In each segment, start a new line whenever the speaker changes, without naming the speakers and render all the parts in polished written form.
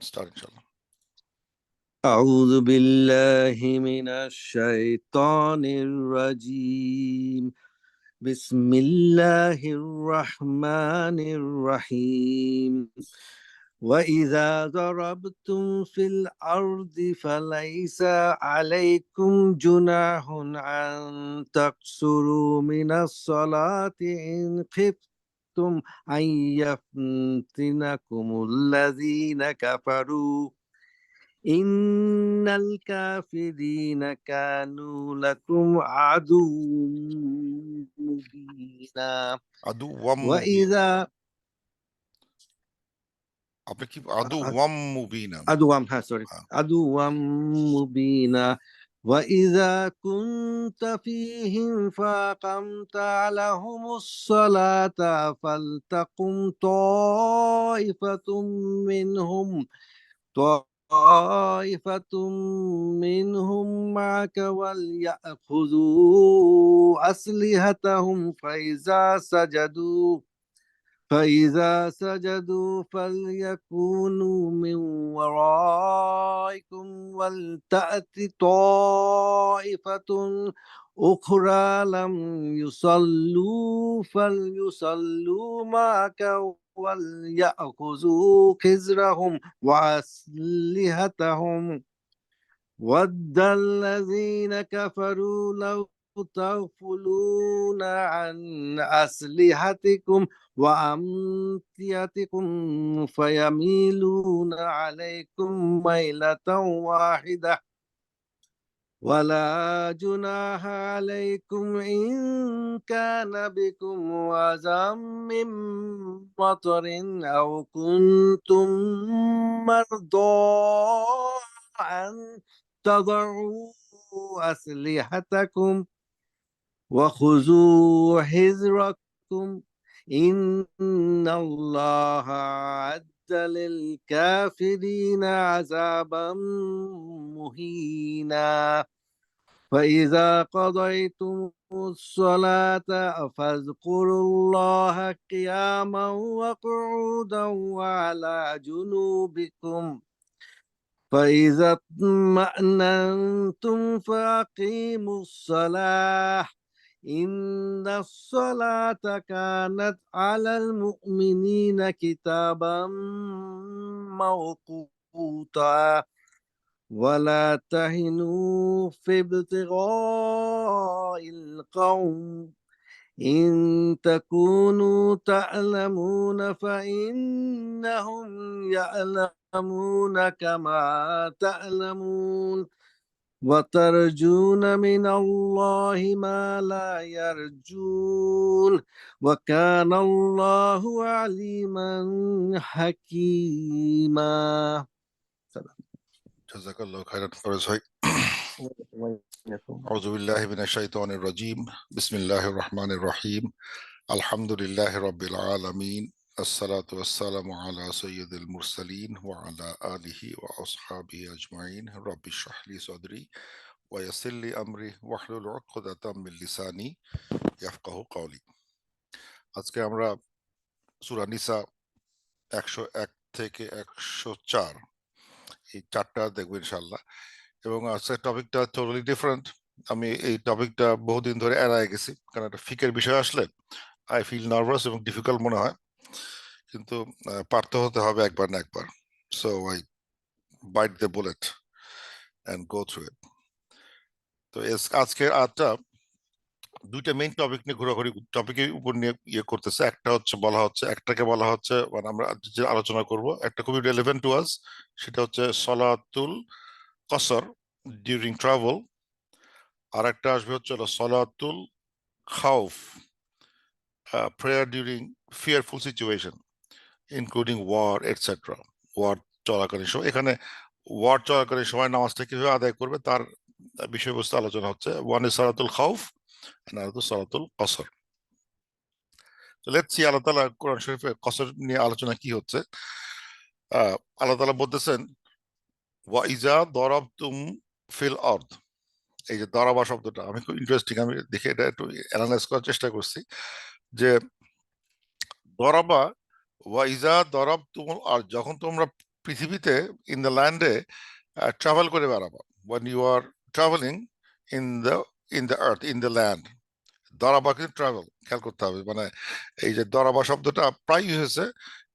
Start inshallah.
أعوذ بالله من الشيطان الرجيم بسم الله الرحمن الرحيم وإذا ضربتم في الأرض فليس عليكم جناح أن تقصروا من الصلاة إن خفتم أن يفتنكم الذين كفروا إن الكافرين كانوا لكم عدو مبينا
আদু warm Mubin
وإذا
আপনি কি আদু warm মুবিনা
عدوا سوري عدوا مبينا وإذا كنت فيهم فأقمت لهم الصلاة فلتقم طائفة منهم طائفة منهم معك وليأخذوا أسلحتهم فإذا سجدوا فليكونوا من ورائكم ولتأت طائفة أخرى لم يصلوا فليصلوا معك وليأخذوا خزرهم وأسلحتهم ود الذين كفروا لو تغفلون عن أسلحتكم وأمتعتكم فيميلون عليكم ميلة واحدة ولا جناح عليكم إن كان بكم أذى من مطر أو كنتم مرضى أن تضعوا أسلحتكم وخذوا حذركم إن الله أعد للكافرين عذابا مهينا فإذا قضيتم الصلاة فاذكروا الله قياما وقعودا وعلى جنوبكم فإذا اطمأننتم فأقيموا الصلاة إن الصلاة كانت على المؤمنين كتابا موقوتا ولا تهنوا في ابتغاء القوم إن تكونوا تعلمون فإنهم يعلمون كما تعلمون وترجون من الله ما لا يرجون وكان الله عليما حكيما.
জাযাকাল্লাহু খাইরান ফরজ ভাই। আউযু বিল্লাহি মিনাশ শাইতানির রাজীম বিসমিল্লাহির রহমানির রহিম আলহামদুলিল্লাহি রাব্বিল আলামিন আসসালাতু ওয়াসসালামু আলা সাইয়্যিদিল মুরসালিন ওয়া আলা আলিহি ওয়া আসহাবিহি আজমাইন রাব্বি ইশরাহ লি সাদরি ওয়া ইয়াসসির লি আমরি ওয়াহলুল উকদাতাম মিন লিসানি ইয়াফকাহু কওলি। আজকে আমরা সূরা নিসা 101 থেকে 104 এই চারটা দেখবো ইনশাআল্লাহ। এবং আজকে টপিকটা টোটালি ডিফারেন্ট। আমি এই টপিকটা বহুদিন ধরে এড়ায় গেছি, কারণ একটা ফিকের বিষয় আসলে আই ফিল নার্ভাস এবং ডিফিকাল্ট মনে হয়, কিন্তু পারতে হতে হবে একবার না একবার। So I byte the bullet and go through it. তো আজকের আজটা দুইটা মেইন টপিক নিয়ে ঘোরাঘুরি টপিকের উপর নিয়ে করতেছে। একটা হচ্ছে একটাকে বলা হচ্ছে, মানে আমরা যে আলোচনা করব একটা খুবই রেলেভেন্ট টু আস, সেটা হচ্ছে সলাতুল কসর ডিউরিং ট্রাভেল। আর একটা আসবে হচ্ছে সলাতুল খাউফ, prayer during fearful situation including war etcetera. War চলাকালীন সময়, এখানে ওয়ার চলাকালীন সময় নামাজটা কিভাবে আদায় করবে তার বিষয়বস্তু আলোচনা হচ্ছে। ওয়ান ইজ সলাতুল খাউফ and another সলাতুল কসর। তো লেটস সি আল্লাহ তাআলা কোরআন শরীফে কসর নিয়ে আলোচনা কি হচ্ছে। আল্লাহ তাআলা বলতেছেন ওয়া ইজা দরাবতুম ফিল আরদ। এই যে দরাবা শব্দটা আমি খুব ইন্টারেস্টিং, আমি দেখে এটা একটু অ্যানালাইজ করার চেষ্টা করছি যে দরাবা ওয়া ইজা দরাবতুম, আর যখন তোমরা পৃথিবীতে ইন দ্য ল্যান্ডে ট্রাভেল করে বেড়াবা, when you are traveling in the earth, in the land. দরাবা কিন্তু ট্রাভেল, খেয়াল করতে হবে। মানে এই যে দরাবা শব্দটা প্রায় ইউজ হয়েছে,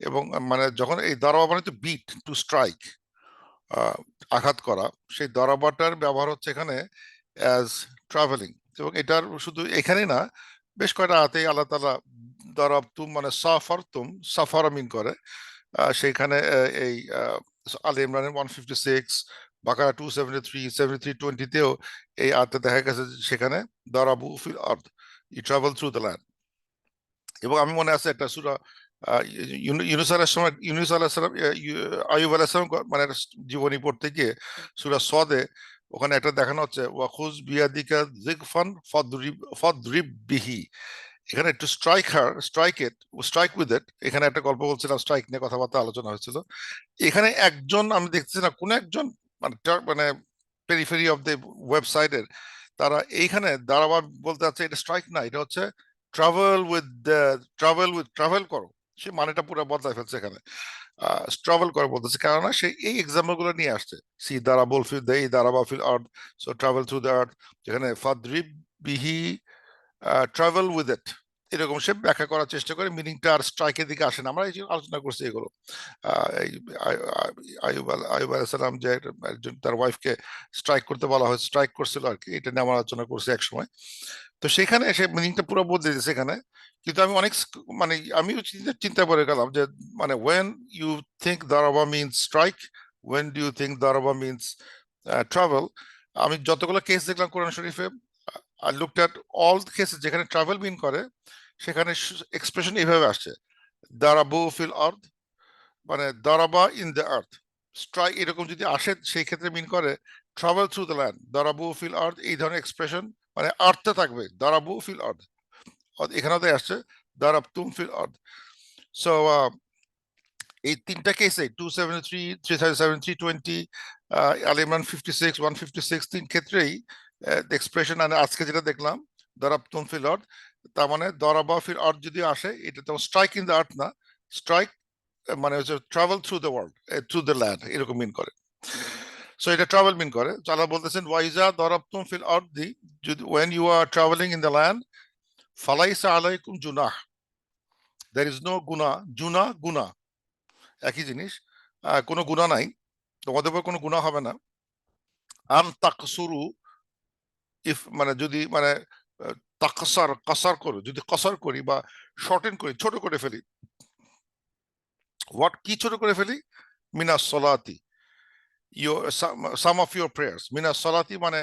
এবং মানে যখন এই দরাবা মানে তো বিট, টু স্ট্রাইক, আঘাত করা, সেই দরাবাটার ব্যবহার হচ্ছে এখানে অ্যাজ ট্রাভেলিং। এবং এটার শুধু এখানেই না, বেশ কয়টা আয়াতেই আল্লাহ তাআলা দরাব তুম মানে সাফার তুম, সাফারা মিন করে। সেইখানে এই আলে ইমরানের 156, বাকারা 273, 73:20-তেও এই আয়াতে দেখা গেছে যে সেখানে দরাবু ফিল আরদ, you travel through the land. এবং আমি মনে আছে একটা সূরা ইউনূস আলাইহিস সালাম, আইয়ুব আলাইহিস সালাম মানে একটা জীবনী পড়তে গিয়ে সূরা সদে ওখানে একটা দেখানো হচ্ছে, ওয়াখুজ বিয়াদিকা যিগফান ফাদরিব বিহি। এখানে একটু স্ট্রাইক উইথ ইট, এখানে একটা গল্প বলছিলাম, স্ট্রাইক নিয়ে কথাবার্তা আলোচনা হয়েছিল। এখানে একজন আমি দেখতেছি না কোন একজন মানে মানে পেরিফেরি অফ দ্য ওয়েবসাইটের তারা এইখানে দাঁড়াবা বলতে আছে, এটা স্ট্রাইক না, এটা হচ্ছে ট্রাভেল করো। সে মানেটা পুরো বদলায় ফেলছে এখানে, ট্রাভেল করে বলতেছে, কেননা সে এই এক্সাম্পল গুলো নিয়ে আসছে। সি দারাবুল ফিল দে দারাবা ফিল earth, so travel through the earth. যেখানে ফাদরিব বিহি, ট্রাভেল উইথ ইট, এরকম সে ব্যাখ্যা করার চেষ্টা করে, মিনিংটা আর স্ট্রাইকের দিকে আসে না। আমরা এই যে আলোচনা করছি এগুলো, এই আইয়ুব আলাইহিস সালাম যে একজন তার ওয়াইফকে স্ট্রাইক করতে বলা হয়, স্ট্রাইক করছিল আর কি, এটা নিয়ে আমরা আলোচনা করছি এক সময়। তো সেখানে সে মিনিংটা পুরো বদলে দিয়েছে এখানে। কিন্তু আমি অনেক মানে আমিও চিন্তা করে গেলাম যে মানে when you think daraba means strike, when do you think daraba means travel? আমি যতগুলো কেস দেখলাম কোরআন শরীফে, I looked at all the cases যেখানে ট্রাভেল মিন করে, সেখানে এক্সপ্রেশন এইভাবে আসছে, দারাবু ফিল আর্থ, মানে দারাবা ইন দ্য আর্থ। স্ট্রাইক এরকম যদি আসে সেই ক্ষেত্রে মিন করে ট্রাভেল থ্রু দ্য ল্যান্ড, দারাবু ফিল আর্থ, এই ধরনের এক্সপ্রেশন মানে আর্থে থাকবে, দারাবু ফিল আর্থ। এখানেও তাই আসছে দারাব তুম ফিল আর্থ। সো এই তিনটা কেসে 273, 337, 320, আল ইমরান 56, 156, তিন ক্ষেত্রেই এক্সপ্রেশন, আজকে যেটা দেখলাম দারাব তুম ফিল আর্থ, তার মানে দরাবা ফিল আর্থ যদি আসে, এটা তো স্ট্রাইক ইন দ্য আর্থ না, স্ট্রাইক মানে হচ্ছে travel through the world, through the land, এরকম মিন করে। সো এটা ট্রাভেল মিন করে। আল্লাহ বলতেছেন ওয়াইজা দরাবতুম ফিল আরদি, যদি when you are traveling in the land, ফালাইসা আলাইকুম জুনাহ, there is no গুনাহ, জুনাহ গুনাহ একই জিনিস, কোনো গুনাহ নাই, তোমাদের উপর কোনো গুনাহ হবে না। আন তাকসুরু, ইফ মানে যদি মানে কাসার করো, যদি কসার করি বা শর্টেন করি, ছোট করে ফেলি। হোয়াট, কি ছোট করে ফেলি? মিনাস সলাতি, some of your prayers, মিনাস সলাতি মানে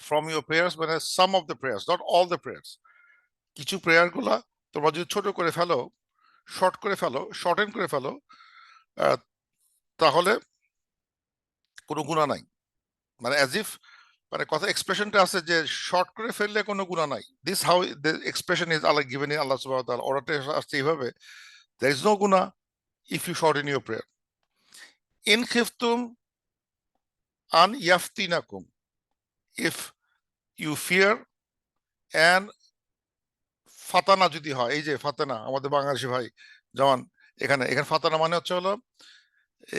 from your prayers, মানে some of the prayers, not all the prayers। কিছু প্রেয়ার গুলা তোমরা যদি ছোট করে ফেলো, শর্ট করে ফেলো, শর্টেন করে ফেলো, তাহলে কোনো গুণা নাই। মানে অ্যাজ ইফ, মানে কথা এক্সপ্রেশনটা আছে যে শর্ট করে ফেললে কোনো গুণা নাই। This how the expression is Allah given in Allah সুবহানাহু ওয়া তাআলা, অর্ডারটা আসছে এইভাবে, there is no গুনাহ if you shorten your prayer. ইন খিফতুম আন ইয়াফতিনাকুম, if you fear and ফাতানা যদি হয়, এই যে ফাতানা আমাদের বাংলাদেশি ভাই যেমন এখানে এখানে ফাতানা মানে হচ্ছে হলো,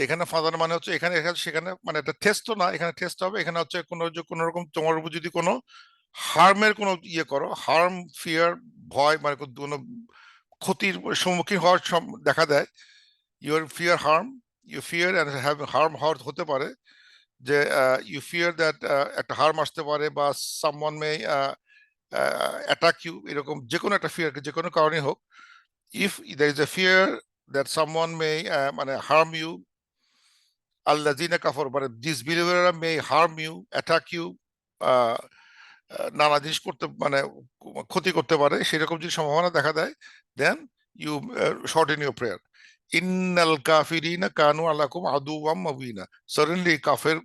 এখানে ফাদার মানে হচ্ছে এখানে সেখানে মানে একটা টেস্ট তো না, এখানে টেস্ট হবে। এখানে হচ্ছে কোনো রকম তোমার উপর যদি কোনো হার্মের কোনো ইয়ে করো, হার্ম, ফিয়ার, ভয়, মানে কোনো ক্ষতির সম্মুখীন হওয়ার দেখা দেয়, your fear harm, you fear and have harm হওয়ার হতে পারে, যে ইউ ফিয়ার দ্যাট একটা হার্ম আসতে পারে, বা সামওয়ান মে অ্যাটাক ইউ, এরকম যে কোনো একটা ফিয়ার, যে কোনো কারণে হোক, if there is a fear that someone may মানে হার্ম ইউ, আল্লাযিনা কাফারু মানে ডিসবিলিভাররা may harm you, attack you, নানা জিনিস করতে মানে ক্ষতি করতে পারে, সেরকম যদি সম্ভাবনা দেখা দেয়, then you shorten your prayer. ইন্নাল কাফিরিনা কানু আলাকুম আদুওয়াম মুবিনা, সাডেনলি কাফের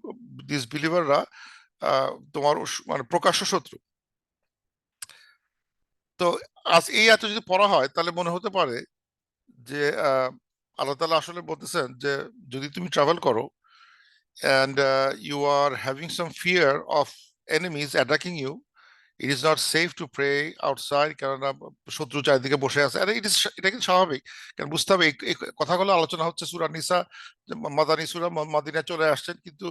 ডিসবিলিভাররা তোমার মানে প্রকাশ্য শত্রু। তো আজ এই এত যদি পড়া হয় তাহলে মনে হতে পারে যে আল্লাহ তাআলা আসলে বলতেছেন যে যদি তুমি ট্রাভেল করো and you are having some fear of enemies attacking you, it is not safe to pray outside, কেননা শত্রু চারিদিকে বসে আছে। আর এটা কিন্তু স্বাভাবিক, কারণ বুঝতে হবে এই কথাগুলো আলোচনা হচ্ছে সূরা নিসা, মাদানী সূরা, মদিনায় চলে আসছেন, কিন্তু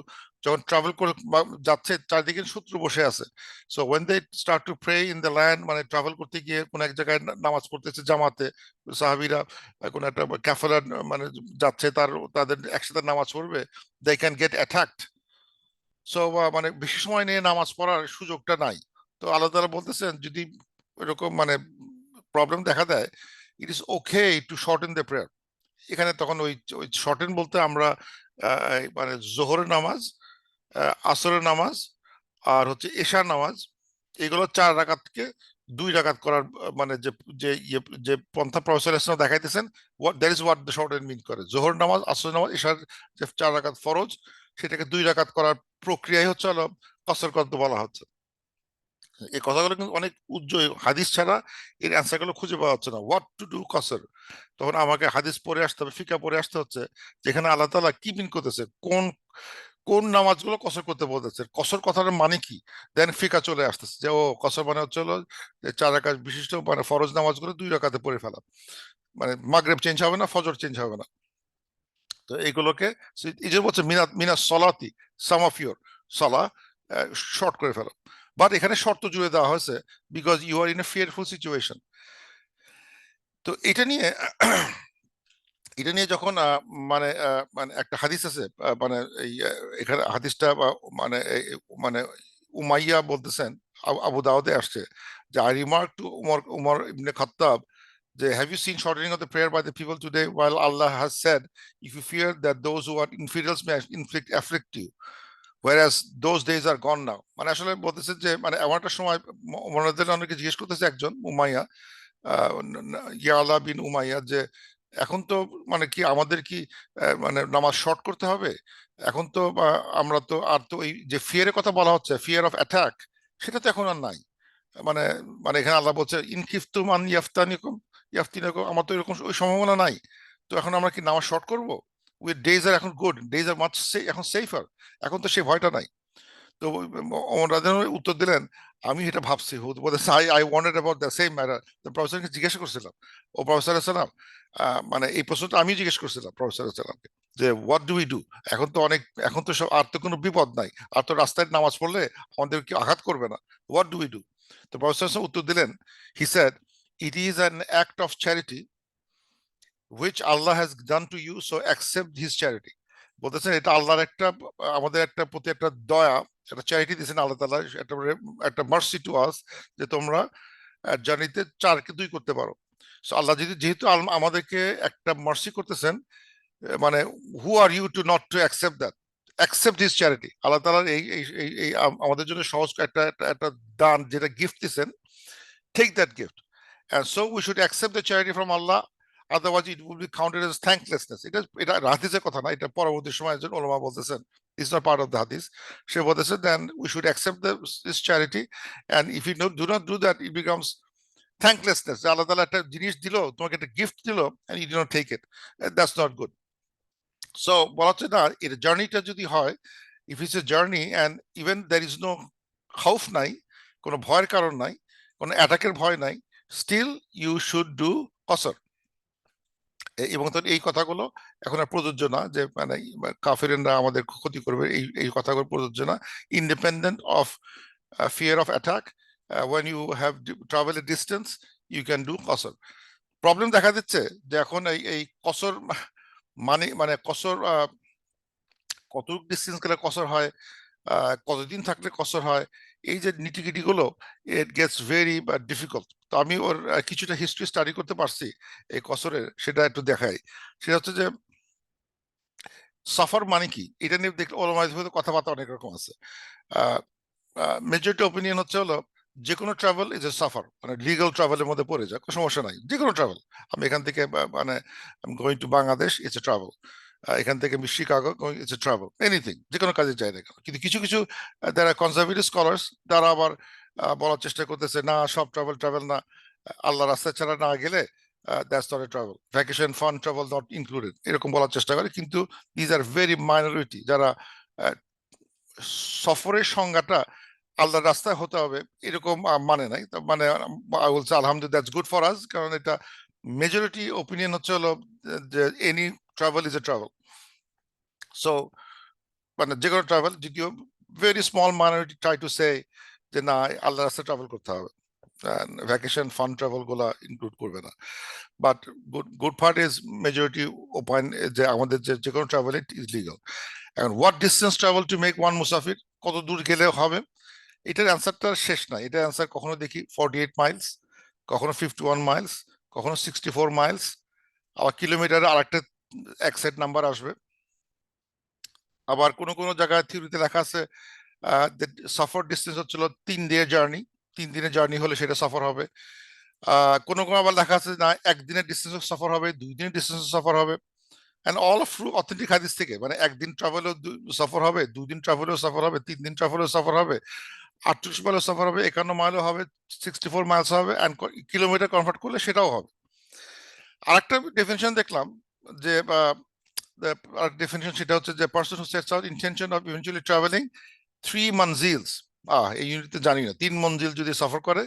যখন ট্রাভেল করে যাচ্ছে চারিদিকে শত্রু বসে আছে। So when they start to pray in the land, মানে ট্রাভেল করতে গিয়ে কোন এক জায়গায় নামাজ পড়তেছে জামাতে, সাহাবীরা কোন একটা ক্যাফেলা মানে যাচ্ছে, তাদের একসাথে নামাজ পড়বে, they can get attacked. So মানে বেশি সময় নিয়ে নামাজ পড়ার সুযোগটা নাই। তো আল্লাহ তাআলা বলতেছেন যদি এরকম মানে প্রবলেম দেখা দেয়, it is okay to shorten the prayer. এখানে তখন ওই শর্টেন বলতে আমরা মানে জোহরের নামাজ, আসরের নামাজ, আর হচ্ছে এশার নামাজ, এগুলো 4 রাকাতকে 2 রাকাত করার মানে যে যে যে পন্থা প্রফেসর ইসলাম দেখাইতেছেন, that is what the shorten mean করে। জোহর নামাজ, আসর নামাজ, এশার যে 4 রাকাত ফরজ, সেটাকে 2 রাকাত করার প্রক্রিয়াই হচ্ছে হলো কসর করতে বলা হচ্ছে। এই কথাগুলো কিন্তু অনেক উজ্জ্বল, হাদিস ছাড়া এর অ্যান্সার গুলো খুঁজে পাওয়া হচ্ছে না, হোয়াট টু ডু কসর। তখন আমাকে হাদিস পড়ে আসতে হবে, ফিকা পড়ে আসতে হচ্ছে, যেখানে আল্লাহ তাআলা কি মিন করতেছে, কোন কোন নামাজগুলো কসর করতে বলতেছে, কসর কথার মানে কি। দেন ফিকা চলে আসতেছে যে ও কসর মানে হচ্ছে হলো যে 4 রাকাত বিশিষ্ট মানে ফরজ নামাজগুলো 2 রাকাতে পড়ে ফেলা, মানে মাগরিব চেঞ্জ হবে না, ফজর চেঞ্জ হবে না। তো এইগুলোকে এই যে বলছে মিনা মিনা সলাতি, সাম অফ ইউর সলা শর্ট করে ফেলো। বাট এখানে শর্ত জুড়ে দেওয়া হয়েছে, because you are in a fearful situation. তো এটা নিয়ে যখন মানে মানে একটা হাদিস আছে, মানে এই এখানে হাদিসটা মানে মানে উমাইয়া বলতেছেন, আবু দাউদে আসছে যে I remark to Umar Umar ibn Khattab যে have you seen shortening of the prayer by the people today, while Allah has said if you fear that those who are infidels may afflict you, whereas those days are gone now। মানে আসলে বলতেছে যে মানে এমন একটা সময়, মনে অনেকে জিজ্ঞেস করতেছে একজন উমাইয়া, ইয়ালা বিন উমাইয়া, যে এখন তো মানে কি আমাদের কি মানে নামাজ শর্ট করতে হবে? এখন তো আমরা তো আর তো এই যে ফিয়ারের কথা বলা হচ্ছে, ফিয়ার অফ অ্যাটাক, সেটা তো এখন আর নাই। মানে মানে এখানে আল্লাহ বলছে ইনখিফতুম আন ইয়াফতিনাকুম, আমার তো এরকম ওই সম্ভাবনা নাই। তো এখন আমরা কি নামাজ শর্ট করব? উইথ ডেজ আর এখন গুড, ডেজ আর মাচ এখন সেফার, এখন তো সেই ভয়টা নাই। তো ওমর রাদিয়াল্লাহু আনহু উত্তর দিলেন, আমি এটা ভাবছি, বলতেছে I I wanted about the same matter. তো প্রফেসরকে জিজ্ঞাসা করছিলাম, ও প্রফেসর সালাম, মানে এই প্রশ্নটা আমি জিজ্ঞেস করছিলাম প্রফেসর সালামকে, যে হোয়াট ডু উই ডু। এখন তো অনেক, এখন তো সব, আর তো কোনো বিপদ নাই, আর তো রাস্তায় নামাজ পড়লে আমাদের কি আঘাত করবে না, হোয়াট ডু উই ডু। তো প্রফেসর উত্তর দিলেন, he said it is an act of charity which Allah has done to you, so accept his charity। বলতেছেন এটা আল্লাহর একটা, আমাদের একটা প্রতি একটা দয়া, একটা চ্যারিটি দিয়েছেন আল্লাহ তাআলা, একটা একটা মার্সি টু আস, যে তোমরা জার্নিতে 4কে 2 করতে পারো। সো আল্লাহ যদি যেহেতু আমাদেরকে একটা মার্সি করতেছেন, মানে who are you to not to accept that, accept his charity. Allah তাআলার এই আমাদের জন্য সহজ একটা একটা একটা দান, যেটা গিফট দিয়েছেন, take that gift, and so we should accept the charity from Allah, otherwise it will be counted as thanklessness। এটা হাদিসের কথা না, এটা পরবর্তী সময় একজন ওলামা বলতেছেন, it's not part of the hadith। সে বলতেছে then we should accept this charity, and if you do not do that, it becomes thanklessness। আল্লাহ তাআলা একটা জিনিস দিল, তোমাকে একটা গিফট দিল, and you do not take it, that's not good। So বলা হচ্ছে না, এর জার্নিটা যদি হয়, if it's a journey and even there is no খাউফ নাই, কোনো ভয়ের কারণ নাই, কোনো অ্যাটাকের ভয় নাই, স্টিল ইউ শুড ডু কসর। এবং তো এই কথাগুলো এখন আর প্রযোজ্য না, যে মানে কাফিরেনরা আমাদের ক্ষতি করবে, এই এই কথাগুলো প্রযোজ্য না, independent of fear of attack. When you have travel a distance, you can do কসর। প্রবলেম দেখা দিচ্ছে যে এখন এই এই কসর মানে মানে কসর কতটুকু ডিস্টেন্স গেলে কসর হয়, কতদিন থাকলে কসর হয়, এই যে নিটিগিটি গুলো, ইট গেটস ভেরি ডিফিকাল্ট। তো আমি ওর কিছুটা হিস্ট্রি স্টাডি করতে পারছি এই কসরের, সেটা একটু দেখাই। সেটা হচ্ছে যে সফর মানে কি, এটা নিয়ে দেখলে ওলামায়ে দিকের কথাবার্তা অনেক রকম আছে। মেজরিটি ওপিনিয়ন হচ্ছে হলো যে কোনো ট্রাভেল ইজ এ সাফার, মানে লিগাল ট্রাভেলের মধ্যে পড়ে যায়, কোনো সমস্যা নাই, যে কোনো ট্রাভেল। আমি এখান থেকে মানে going to Bangladesh, it's a travel. এখান থেকে আমি Chicago, it's a travel, anything, যে কোনো কাজে যাই না কেন। কিন্তু কিছু কিছু যারা কনজারভেটিভ স্কলার্স, তারা আবার বলার চেষ্টা করতেছে না, সব ট্রাভেল ট্রাভেল না, আল্লাহ রাস্তা ছাড়া না গেলে that's not a travel, vacation fun travel not included, এরকম বলার চেষ্টা করে। কিন্তু দিজ আর ভেরি মাইনরিটি যারা সফরের সংজ্ঞাটা আল্লাহর রাস্তায় হতে হবে এরকম মানে নাই। মানে আই উইল সে আলহামদুলিল্লাহ, দ্যাটস গুড ফর আস, কারণ এটা মেজরিটি ওপিনিয়ন হচ্ছে হলো যে any travel is a travel. So মানে যে কোনো ট্রাভেল, যদিও very small minority try to say যে না আল্লাহর রাস্তায় ট্রাভেল করতে হবে, ভ্যাকেশন ফান ট্রাভেল গুলা ইনক্লুড করবে না। But good good part is majority open যে আমাদের যে কোনো ট্রাভেল ইজ লিগাল। এখন what distance travel to make one মুসাফির, কত দূর গেলে হবে, এটার অ্যান্সারটা শেষ নাই। এটার অ্যান্সার কখনো দেখি 48 মাইলস, কখনো 51 মাইলস, কখনো 64 মাইলস, আবার কিলোমিটারে আরেকটা এক সেট নাম্বার আসবে। আবার কোনো কোনো জায়গায় থিওরিতে লেখা আছে সফর ডিস্টেন্স হচ্ছিল 3 দিনের জার্নি, 3 দিনের জার্নি হলে সেটা সফর হবে। কোনো কোনো আবার লেখা আছে না একদিনের ডিস্টেন্স সফর হবে, 2 দিনের ডিস্টেন্স সফর হবে। অ্যান্ড অল অফ অথেন্টিক হাদিস থেকে, মানে একদিন ট্রাভেলও সফর হবে, 2 দিন ট্রাভেলও সফর হবে, 3 দিন ট্রাভেলও সফর হবে, 48 মাইলও সফর হবে, 51 মাইলও হবে, 64 মাইলস হবে, অ্যান্ড কিলোমিটার কনভার্ট করলে সেটাও হবে। আরেকটা ডেফিনেশন দেখলাম যে ডেফিনেশন, সেটা হচ্ছে যে person who sets out intention of eventually travelling 3 মঞ্জিলস, এই ইউনিটে জানি না, 3 মঞ্জিল যদি সফর করে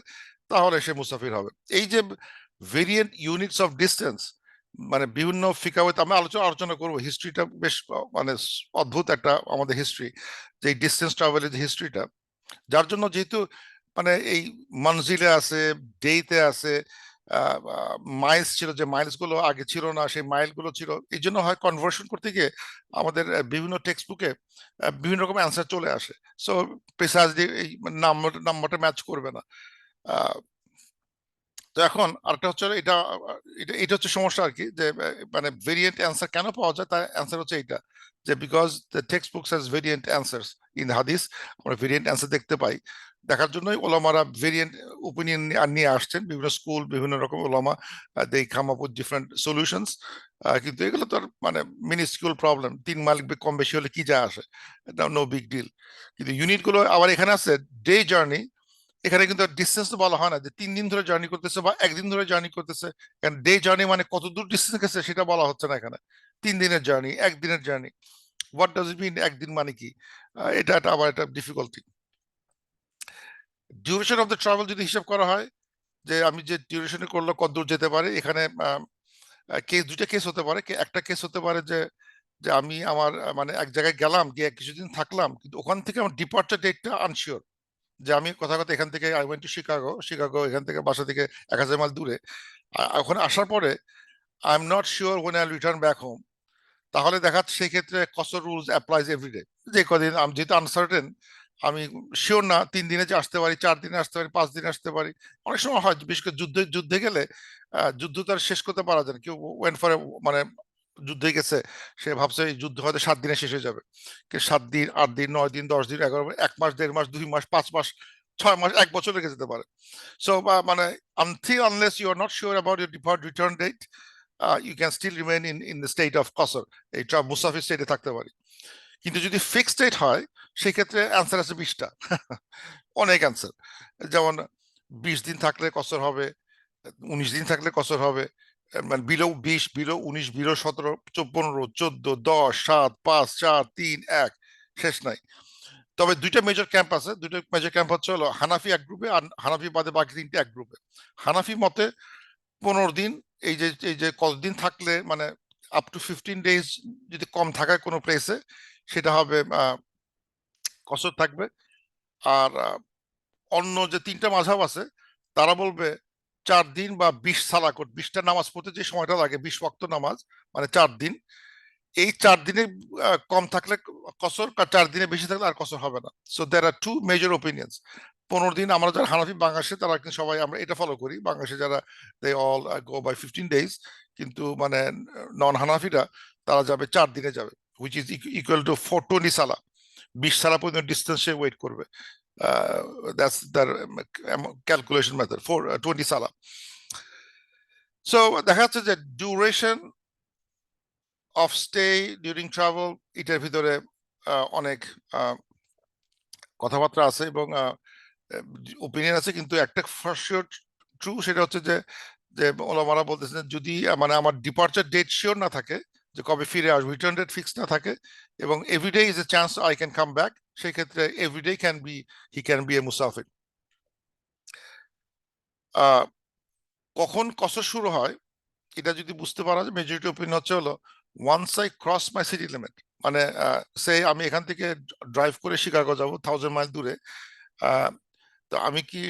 তাহলে সে মুসাফির হবে। এই যে ভেরিয়েন্ট ইউনিটস অফ ডিস্টেন্স, মানে বিভিন্ন ফিকাওয়েতে আমরা আলোচনা করবো, হিস্ট্রিটা বেশ মানে অদ্ভুত একটা আমাদের হিস্ট্রি, যে ডিস্টেন্স ট্রাভেলের যে হিস্ট্রিটা, যার জন্য যেহেতু মানে এই মনজিলে আছে, ডেতে আছে, মাইলস ছিল, যে মাইলস গুলো আগে ছিল না সেই মাইল গুলো ছিল, এই জন্য হয় কনভার্সন করতে গিয়ে আমাদের বিভিন্ন টেক্সট বুকে বিভিন্ন রকম অ্যান্সার চলে আসে। সো প্রিসাইজলি এই নাম্বারটা ম্যাচ করবে না। তো এখন আরেকটা হচ্ছে এটা, এটা হচ্ছে সমস্যা আর কি, যে মানে ভেরিয়েন্ট অ্যান্সার কেন পাওয়া যায়, তার অ্যান্সার হচ্ছে এইটা, যে because the text books has variant answers in হাদিস। আমরা ভেরিয়েন্ট অ্যান্সার দেখতে পাই, দেখার জন্যই ওলামারা ভেরিয়েন্ট ওপিনিয়ন নিয়ে আসছেন, বিভিন্ন স্কুল বিভিন্ন রকম ওলামা, they come up with different solutions. কিন্তু এগুলো তো আর মানে মিনিস্কিউল প্রবলেম, 3 মাইল কম বেশি হলে কি যায় আসে, এটা নো বিগ ডিল। কিন্তু ইউনিট গুলো আবার এখানে আছে ডে জার্নি, এখানে কিন্তু ডিস্টেন্স তো বলা হয় না যে 3 দিন ধরে জার্নি করতেছে বা একদিন ধরে জার্নি করতেছে, কারণ ডে জার্নি মানে কত দূর ডিস্টেন্স গেছে সেটা বলা হচ্ছে না এখানে। 3 দিনের জার্নি, একদিনের জার্নি, হোয়াট ডাজ ইট মিন, একদিন মানে কি, এটা একটা আবার একটা difficulty. Duration of the travel যদি হিসাব করা হয়, যে আমি যে ডিউরেশনে করলে কত দূর যেতে পারে, এখানে কেস দুইটা কেস হতে পারে। একটা কেস হতে পারে যে যে আমি আমার মানে এক জায়গায় গেলাম, গিয়ে কিছুদিন থাকলাম, কিন্তু ওখান থেকে আমার ডিপার্চার ডেটটা আনশিওর, যে আমি কথা কথা এখান থেকে I went to Chicago, Chicago এখান থেকে বাসা থেকে 1000 মাইল দূরে, ওখানে আসার পরে I am not sure when I return back home, তাহলে দেখা যাচ্ছে সেই ক্ষেত্রে কসর রুলস অ্যাপ্লাইজ এভরিডে। যে কদিন আমি যেহেতু আনসার্টেন, আমি শিওর না 3 দিনে যে আসতে পারি, 4 দিনে আসতে পারি, 5 দিনে আসতে পারি। অনেক সময় হয় বিশেষ করে যুদ্ধে যুদ্ধে গেলে যুদ্ধ তো আর শেষ করতে পারা যায় না। কেউ ওয়েন ফর মানে যুদ্ধে গেছে, সে ভাবছে এই যুদ্ধ হয়তো 7 দিনে শেষ হয়ে যাবে, কিন্তু 7 দিন, 8 দিন, 9 দিন, 10 দিন, 11 দিন, 1 মাস, 1.5 মাস, 2 মাস, 5 মাস, 6 মাস, 1 বছর লেগে যেতে পারে। সো মানে until unless you are not sure about your depart return date, you can still remain in the state of qasr, এইটা মুসাফির স্টেটে থাকতে পারি। কিন্তু যদি ফিক্সড ডেট হয়, সেই ক্ষেত্রে অ্যান্সার আছে 20টা, অনেক অ্যান্সার। যেমন 20 দিন থাকলে কসর হবে, 19 দিন থাকলে কসর হবে, মানে বিলো 20, বিলো 19, বিলো 17, 15, 14, 10, 7, 5, 4, 3, 1, শেষ নাই। তবে দুইটা মেজর ক্যাম্প আছে, দুইটা মেজর ক্যাম্প হচ্ছে হলো হানাফি এক গ্রুপে, আর হানাফি বাদে বাকি 3টে এক গ্রুপে। হানাফি মতে 15 দিন, এই যে কতদিন থাকলে মানে আপ টু 15 ডেজ যদি কম থাকায় কোনো প্লেসে, সেটা হবে কসর থাকবে। আর অন্য যে 3টা মাযহাব আছে, তারা বলবে 4 দিন বা 20 সালাহ, 20টা নামাজ পড়তে যে সময়টা লাগে, 20 ওয়াক্ত নামাজ, মানে 4 দিন। এই 4 দিনে কম থাকলে কসর, আর 4 দিনে বেশি থাকলে আর কসর হবে না। So there are two major opinions. 15 দিন আমরা যারা হানাফি বাংলাদেশে, তারা কিন্তু সবাই আমরা এটা ফলো করি, বাংলাদেশে যারা they all go by 15 days, কিন্তু মানে নন হানাফিরা তারা যাবে 4 দিনে যাবে, হুইচ ইজ ইকুয়াল টু 420 সালাহ, 20 সালাহ পর্যন্ত ডিস্টেন্স সে ওয়েট করবে। দ্যাটস দ্যার ক্যালকুলেশন মেথড, 420 সালাহ। সো দেখা যাচ্ছে যে duration of stay during travel, এটার ভিতরে অনেক কথাবার্তা আছে এবং ওপিনিয়ন আছে, কিন্তু একটা ফর শিওর ট্রু, সেটা হচ্ছে যে যে ওলামারা বলতেছেন যদি মানে আমার ডিপার্চার ডেট শিওর না থাকে, যে কবে ফিরে আসবো, রিটার্ন ডেট ফিক্স না থাকে, এবং everyday is a chance I can come back, সেই ক্ষেত্রে everyday he can be a মুসাফির। কখন কসর শুরু হয় এটা যদি বুঝতে পারা যায়, মেজরিটি ওপিনিয়ন হচ্ছে হলো once I cross my city limit, মানে সে আমি এখান থেকে ড্রাইভ করে শিকাগো যাবো 1000 মাইল দূরে, আহ, তো আমি কি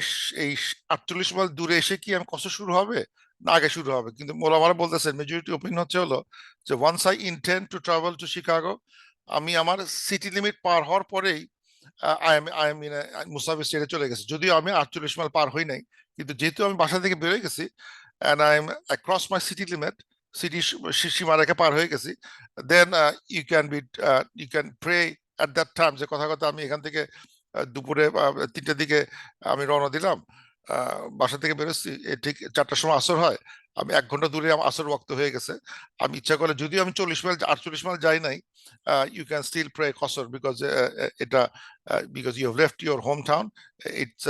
এই 48 মাইল দূরে এসে কি আমি কসর শুরু হবে না আগে শুরু হবে? কিন্তু মোলামারা বলতেছেন, মেজরিটি ওপিনিয়ন হচ্ছে হলো যে once I intend to travel to Chicago, আমি আমার সিটি লিমিট পার হওয়ার পরেই আই এম ইন মুসাফির স্টেটে চলে গেছে, যদিও আমি 48 মাইল পার হই নাই, কিন্তু যেহেতু আমি বাসা থেকে বেরোয় গেছি and I cross my city limit, city সীমারেখা পার হয়ে গেছি, then you can pray at that time, যে কথা কথা আমি এখান থেকে দুপুরে 3টের দিকে আমি রওনা দিলাম, বাসা থেকে বেরোচ্ছি, ঠিক 4টার সময় আসর হয়, আমি 1 ঘন্টা দূরে আমার আসর ওয়াক্ত হয়ে গেছে, আমি ইচ্ছা করলে যদিও আমি 40 মাইল 48 মাইল যাই নাই, ইউ ক্যান স্টিল প্রে কসর, বিকজ এটা because you have left your home town, it's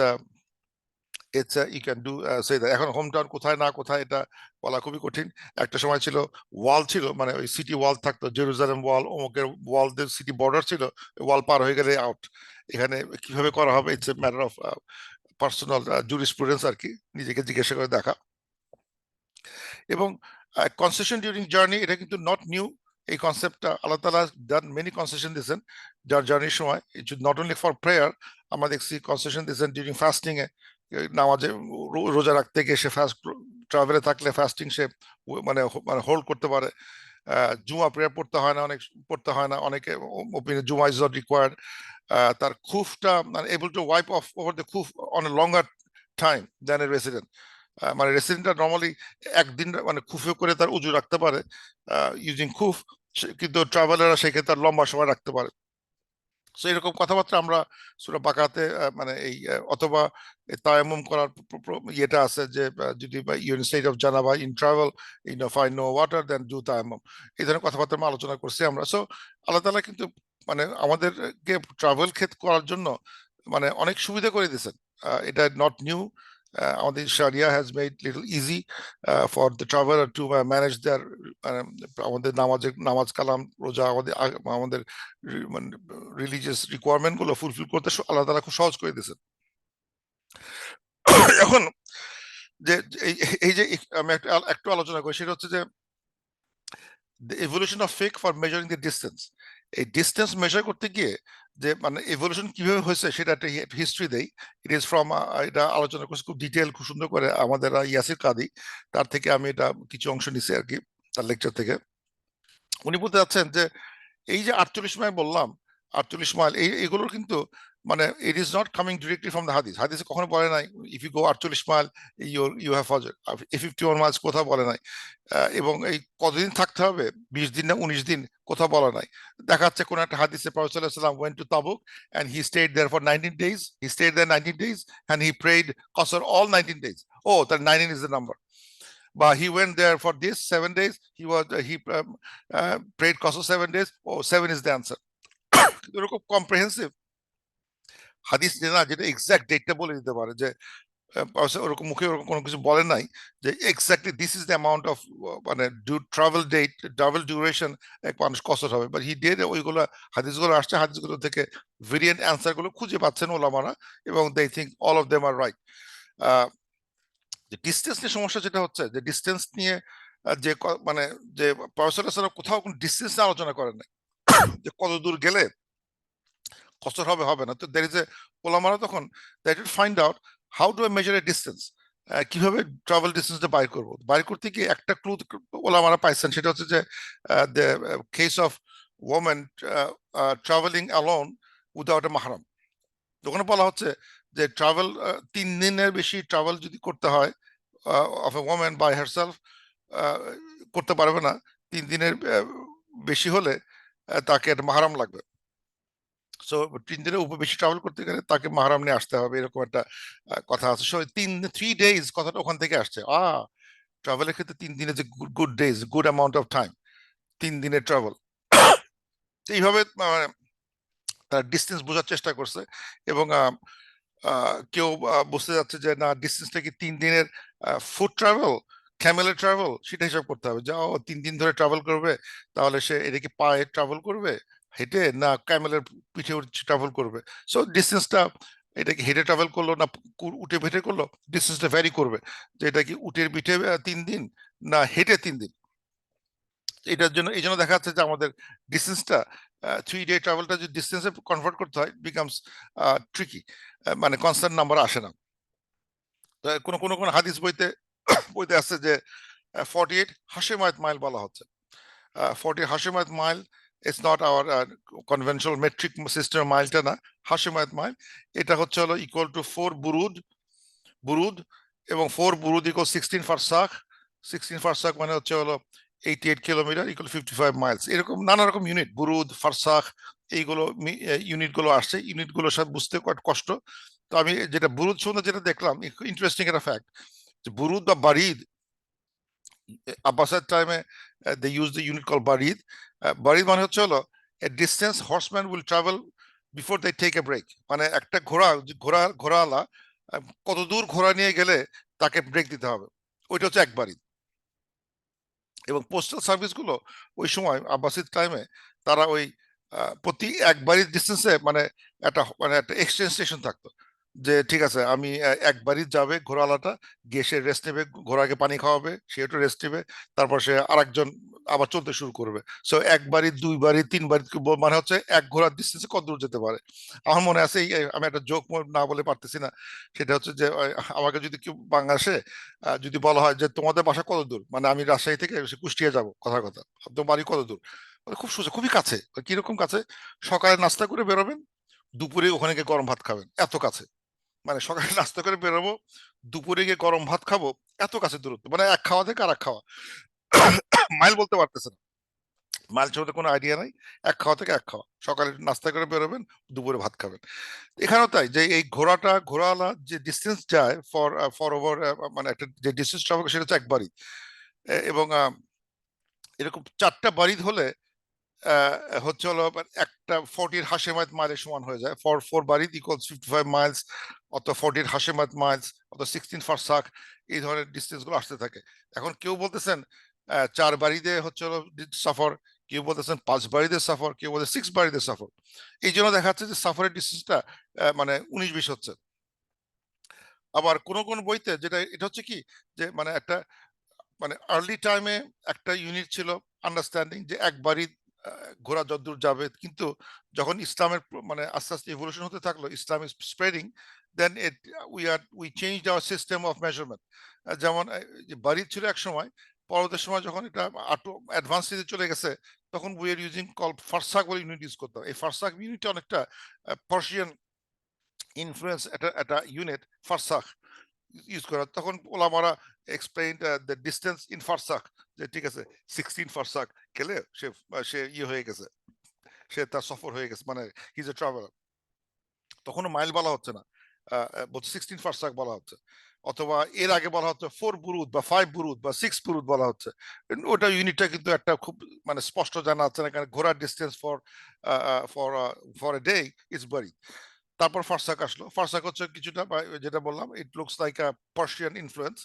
you can do say that. এখন হোম টাউন কোথায় না কোথায় এটা বলা খুবই কঠিন। একটা সময় ছিল ওয়াল ছিল, মানে ওই সিটি ওয়াল থাকতো, জেরুজালেম ওয়াল, অমুকের ওয়াল, সিটি বর্ডার ছিল, ওয়াল পার হয়ে গেলে আউট। এখানে কিভাবে করা হবে, it's a matter of personal jurisprudence আর কি, নিজেকে জিজ্ঞাসা করে দেখা। এবং কনসেশন ডিউরিং জার্নি, এটা কিন্তু নট নিউ, এই কনসেপ্টটা আল্লাহ তাআলা ডান মেনি কনসেশন দিয়েছেন যার জার্নির সময়, it not only for prayer, আমরা দেখছি কনসেশন দিয়েছেন ডিউরিং ফাস্টিং এ, নামাজে রোজা রাখতে গিয়ে সে ফাস্ট ট্রাভেলে থাকলে ফাস্টিং সে মানে মানে হোল্ড করতে পারে। জুমা প্রেয়ার পড়তে হয় না, পড়তে হয় না, অনেকে ওপিনিয়ন জুমা ইজ নট রিকোয়ার্ড। তার খুফটা মানে able to wipe off over the খুফ on a longer time than a resident, মানে রেসিডেন্টরা নর্মালি একদিন মানে খুফে করে তার উজু রাখতে পারে ইউজিং খুফ, কিন্তু ট্রাভেলাররা সেক্ষেত্রে তার লম্বা সময় রাখতে পারে। সো এরকম কথাবার্তা আমরা সূরা বাকারাতে মানে এই অথবা তায়াম্মুম করার ইয়েটা আছে যে যদি ইউ ইন স্টেট অফ জানাবা in travel in find no water then do তায়াম্মুম, এই ধরনের কথাবার্তা আমরা আলোচনা করছি আমরা। সো আল্লাহ তাআলা কিন্তু মানে আমাদেরকে ট্রাভেল করার জন্য মানে অনেক সুবিধা করে দিয়েছেন, এটা নট নিউ। আমাদের sharia has made little easy for the traveller to manage their, আমাদের নামাজ কালাম রোজা আমাদের আমাদের মানে রিলিজিয়াস রিকোয়ারমেন্ট গুলো ফুলফিল করতে আল্লাহ তাআলা খুব সহজ করে দিয়েছেন। এখন যে এই এই যে আমি একটু আলোচনা করি, সেটা হচ্ছে যে the evolution of fake for measuring the distance, এই ডিস্টেন্স মেজার করতে গিয়ে যে মানে এভলিউশন কিভাবে হয়েছে সেটা একটা হিস্ট্রি দেই। ইট ইজ ফ্রম, এটা আলোচনা করছি খুব ডিটেল, খুব সুন্দর করে আমাদের ইয়াসির কাদি, তার থেকে আমি এটা কিছু অংশ নিছি আর কি, তার লেকচার থেকে। উনি বলতে চাচ্ছেন যে এই যে 48 মাইল বললাম, 48 মাইল এগুলোর কিন্তু মানে it is not coming directly from the হাদিস, হাদিসে কখনো বলে নাই if you go 48 mile you have ফজর, 51 মাইলস কোথাও বলে নাই। এবং এই কতদিন থাকতে হবে, 20 দিন না 19 দিন, কোথাও বলা নাই। দেখা যাচ্ছে কোন একটা হাদিসে প্রফেট সাল্লাল্লাহু আলাইহি ওয়াসাল্লাম went to Tabuk and he stayed there for 19 days, he stayed there 19 days and he prayed কসর অল 19 days, ও তার 19 is the number. But he went there for this 7 days. He prayed Qasr 7 days. Oh, seven is the answer. এরকম comprehensive হাদিস না, যেটা exact ডেটটা বলে দিতে পারে যে ওরকম মুখে ওরকম কোনো কিছু বলে নাই যে exactly this is the amount of মানে ট্রাভেল ডেট, ট্রাভেল ডিউরেশন এক মানুষ কসর হবে, বাট হি ডেড ওইগুলো হাদিসগুলো আসছে, হাদিসগুলো থেকে ভেরিয়েন্ট অ্যান্সার গুলো খুঁজে পাচ্ছেন ওলামারা, এবং they think all of them are right. যে ডিস্টেন্স নিয়ে সমস্যা যেটা হচ্ছে, যে ডিস্টেন্স নিয়ে যে মানে যে প্রফেসর কোথাও কোনো ডিস্টেন্স নিয়ে আলোচনা করেন না, যে কত দূর গেলে কসর হবে হবে না। তো দের ইজ এ ওলামারা তখন that will find out how do I measure a distance, কিভাবে ট্রাভেল ডিস্টেন্সটা বাইর করবো। বাইর করতে গিয়ে একটা ক্লু ওলামারা পাইছেন, সেটা হচ্ছে যে the case of women travelling alone without a মাহরাম। ওখানে বলা হচ্ছে যে ট্রাভেল 3 দিনের বেশি ট্রাভেল যদি করতে হয় of a woman by herself, করতে পারবে না। 3 দিনের বেশি হলে তাকে একটা মাহরাম লাগবে। সো 3 দিনের উপর বেশি ট্রাভেল করতে গেলে তাকে মাহরাম নিয়ে আসতে হবে, এরকম একটা কথা আছে। সো 3 days কথাটা ওখান থেকে আসছে। ট্রাভেলের ক্ষেত্রে 3 দিনের যে good days, good amount of time, 3 দিনের ট্রাভেল, এইভাবে তারা ডিস্টেন্স বোঝার চেষ্টা করছে। এবং কেউ বুঝতে যাচ্ছে যে না, ডিস্টেন্সটা কি 3 দিনের ফুড ট্রাভেল, ক্যামেলের ট্রাভেল সেটা হিসাব করতে হবে, যে 3 দিন ধরে ট্রাভেল করবে, তাহলে সে এটা কি পায়ে ট্রাভেল করবে, হেঁটে, না ক্যামেলের পিঠে ট্রাভেল করবে। সো ডিস্টেন্সটা, এটা কি হেঁটে ট্রাভেল করলো না উঠে পিঠে করলো, ডিস্টেন্সটা ভ্যারি করবে, যে এটা কি উটের পিঠে 3 দিন না হেঁটে 3 দিন। এটার জন্য এই জন্য দেখা যাচ্ছে যে আমাদের ডিস্টেন্সটা, 3 ডে ট্রাভেলটা যদি ডিস্টেন্সে কনভার্ট করতে হয়, বিকামস ট্রিকি, মানে কনস্ট্যান্ট নাম্বার আসে না। কোন কোন কোন হাদিস বইতে বইতে আসছে যে 48 হাশেমায়াত মাইল বলা হচ্ছে। 40 হাশেমায়াত mile it's not our conventional metric system, মাইলটা না, হাশেমায়াত মাইল এটা হচ্ছে হলো ইকুয়াল টু 4 বুরুদ, বুরুদ, এবং 4 বুরুদ ইকুয়াল 16 ফারসাখ। 16 ফারসাখ মানে হচ্ছে হলো 88 কিলোমিটার ইকুয়াল 55 মাইলস। এরকম নানা রকম ইউনিট, বুরুদ, ফারসাখ, এইগুলো ইউনিট গুলো আসছে, ইউনিট গুলো সব বুঝতে কষ্ট কষ্ট। তো আমি যেটা বুরুদ শুনে যেটা দেখলাম, ইন্টারেস্টিং একটা ফ্যাক্ট, যে বুরুদ বা বারিদ, আব্বাসের টাইমে they use the unit call বারিদ। বারিদ মানে হচ্ছে হলো a distance horseman will travel before they take a break, মানে একটা ঘোড়াওয়ালা কত দূর ঘোড়া নিয়ে গেলে তাকে ব্রেক দিতে হবে, ওইটা হচ্ছে এক বারিদ। এবং পোস্টাল সার্ভিস গুলো ওই সময় আব্বাসিদ টাইমে তারা ওই প্রতি একবারই ডিস্টেন্সে মানে একটা এক্সচেঞ্জ স্টেশন থাকতো, যে ঠিক আছে আমি একবারই যাবে ঘোড়াওয়ালাটা, গিয়ে সে রেস্ট নেবে, ঘোড়াকে পানি খাওয়াবে, সে একটু রেস্ট নেবে, তারপর সে আরেকজন আবার চলতে শুরু করবে। সো একবারই, দুইবারই, তিনবারই, মানে হচ্ছে এক ঘোড়ার ডিস্টেন্সে কত দূর যেতে পারে। আমার মনে আছে, আমি একটা জোক না বলে পারতেছি না, সেটা হচ্ছে যে আমাকে যদি কেউ বাংলাদেশে যদি বলা হয় যে তোমাদের বাসা কত দূর, মানে আমি রাজশাহী থেকে কুষ্টিয়া যাব, কথার কথা, তোমার বাড়ি কত দূর, খুব সোজা, খুবই কাছে। কিরকম কাছে? সকালে নাস্তা করে বেরোবেন, দুপুরে ওখানে গিয়ে গরম ভাত খাবেন, এত কাছে। মানে সকালে নাস্তা করে বেরোবো, দুপুরে গিয়ে গরম ভাত খাবো, এত কাছে দূরত্ব, মানে এক খাওয়া থেকে আর এক খাওয়া। মাইল বলতে পারতেছে না, মাইল চলতে কোনো আইডিয়া নাই। এক খাওয়া থেকে এক খাওয়া, সকালে নাস্তা করে বেরোবেন, দুপুরে ভাত খাবেন। এখানেও তাই, যে এই ঘোড়াওয়ালা যে ডিস্টেন্স যায় ফর ওভার, মানে একটা যে ডিস্টেন্স ট্রাভেল, সেটা হচ্ছে একবারই। এবং এরকম 4টা বারিদ হলে হচ্ছে হলো একটা 40 হাশেমাত মাইলের সমান হয়ে যায়। ফর বারিদ ইকুয়ালস 55 মাইলস, অথবা 40 হাশেমাত মাইলস, অথবা 16 ফারসাখ, এই ধরনের ডিস্টেন্স গুলো আসতে থাকে। এখন কেউ বলতেছেন 4 বারিদে হচ্ছে হলো সফর, কেউ বলতেছেন 5 বারিদে সফর, কেউ বলতে 6 বারিদে সফর। এই জন্য দেখা যাচ্ছে যে সফরের ডিস্টেন্সটা মানে 19-20 হচ্ছে। আবার কোন কোন বইতে যেটা, এটা হচ্ছে কি, যে মানে একটা, মানে আর্লি টাইমে একটা ইউনিট ছিল আন্ডারস্ট্যান্ডিং, যে একবারই ঘোড়া যতদূর যাবে। কিন্তু যখন ইসলামের মানে আস্তে আস্তে ইভলিউশন হতে থাকলো, Islam is spreading, then we change our system of measurement. যেমন যে বাড়ি ছিল এক সময়, পরবর্তী সময় যখন এটা আরো অ্যাডভান্স দিকে চলে গেছে, তখন উই আর ইউজিং কল ফারসাক বলে ইউনিট ইউজ করতাম। এই ফারসাক ইউনিটটা অনেকটা পার্সিয়ান ইনফ্লুয়েন্স, একটা ইউনিট ফারসাক ইউজ করা। তখন ওলামারা এক্সপ্লেইন দ্য ডিস্টেন্স ইন ফারসাক, যে ঠিক আছে 16 ফারসাক গেলে সে সে ইয়ে হয়ে গেছে, সে তার সফর হয়ে গেছে, মানে হি ইজ এ ট্রাভেলার। তখনও মাইল বলা হচ্ছে না, বলছে 16 ফারসাক বলা হচ্ছে। অথবা এর আগে বলা হচ্ছে 4 বুরুদ বা 5 বুরুদ বা 6 বুরুদ বলা হচ্ছে। ওটা ইউনিটটা কিন্তু একটা খুব মানে স্পষ্ট জানা আছে না, কারণ ঘোরার distance for for a day is বারি। তারপর ফারসাক আসলো। ফারসাক হচ্ছে কিছুটা যেটা বললাম, it looks like a Persian influence.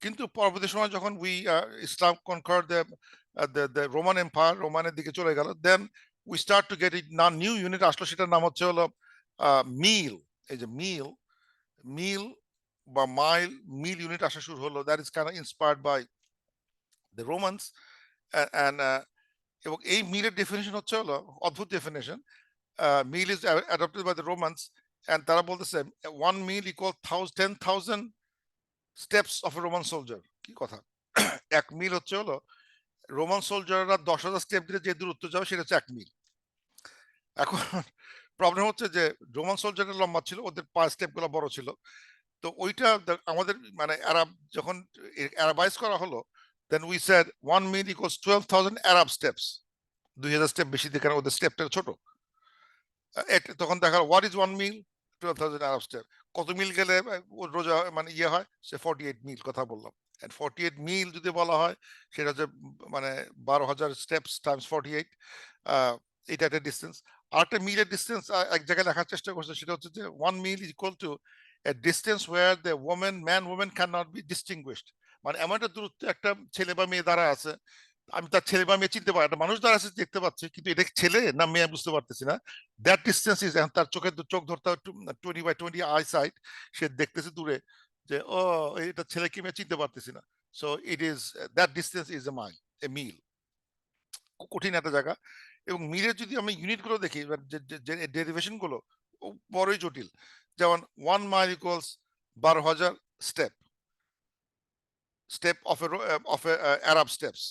কিন্তু পরবর্তী সময় যখন Islam conquer the Roman Empire, রোমানের দিকে চলে গেল, then we start to get it না, নিউ ইউনিট আসলো, সেটার নাম হচ্ছে হলো মিল। এই যে মিল বা মাইল, মিল ইউনিট আসা শুরু হলো, that is kind of inspired by the Romans. And এবং এই মিলের ডেফিনেশন হচ্ছে হলো অদ্ভুত definition. Meal is adopted by the Romans, and তারা বলতেছে 1 meal equal 10,000 steps of a Roman soldier। কি কথা! এক মিল হচ্ছে হলো রোমান সোলজাররা 10,000 স্টেপ দিলে যে দূরত্ব যাবে, সেটা হচ্ছে এক মিল। এখন প্রবলেম হচ্ছে যে রোমান সোলজাররা লম্বা ছিল, ওদের পা স্টেপ গুলো বড় ছিল। তো ওইটা আমাদের মানে আরব যখন অ্যারাবাইজ করা হলো, then we said 1 mile equals 12,000 Arab steps. 2,000 step বেশি দিয়ে, কারণ ওদের স্টেপটা ছোট। তখন দেখা what is 1 mile, 12,000 Arab step. কত মিল গেলে রোজা মানে ইয়ে হয়, সে 48 মিল কথা বললাম। 48 মিল যদি বলা হয়, সেটা হচ্ছে মানে 12,000 স্টেপস টাইমস 48। এটা একটা ডিস্টেন্স। আরেকটা মিলের ডিস্টেন্স এক জায়গায় লেখার চেষ্টা করছে, সেটা হচ্ছে যে 1 মিল is equal to a distance where the man woman cannot be distinguished। মানে এমন একটা দূরত্ব একটা ছেলে বা মেয়ে দ্বারা আছে, আমি তার ছেলে বা মেয়ে চিনতে পারি, একটা মানুষ দ্বারা আছে দেখতে পাচ্ছি, কিন্তু এটা ছেলে না মেয়ে বুঝতে পারতেছি না। দ্যাট ডিস্টেন্স ইজ, তার চোখ ধরতে 20 by 20 আই সাইট, সে দেখতেছে দূরে যে ও এটা ছেলে কি মেয়ে চিনতে পারতেছি না। So it is, that distance is a mile, a মিল। কঠিন একটা জায়গা। এবং মিলের যদি আমি ইউনিট গুলো দেখি, যে ডেরিভেশন গুলো বড়ই জটিল। যেমন 1 mile equals 12,000 step, step of a Arab steps,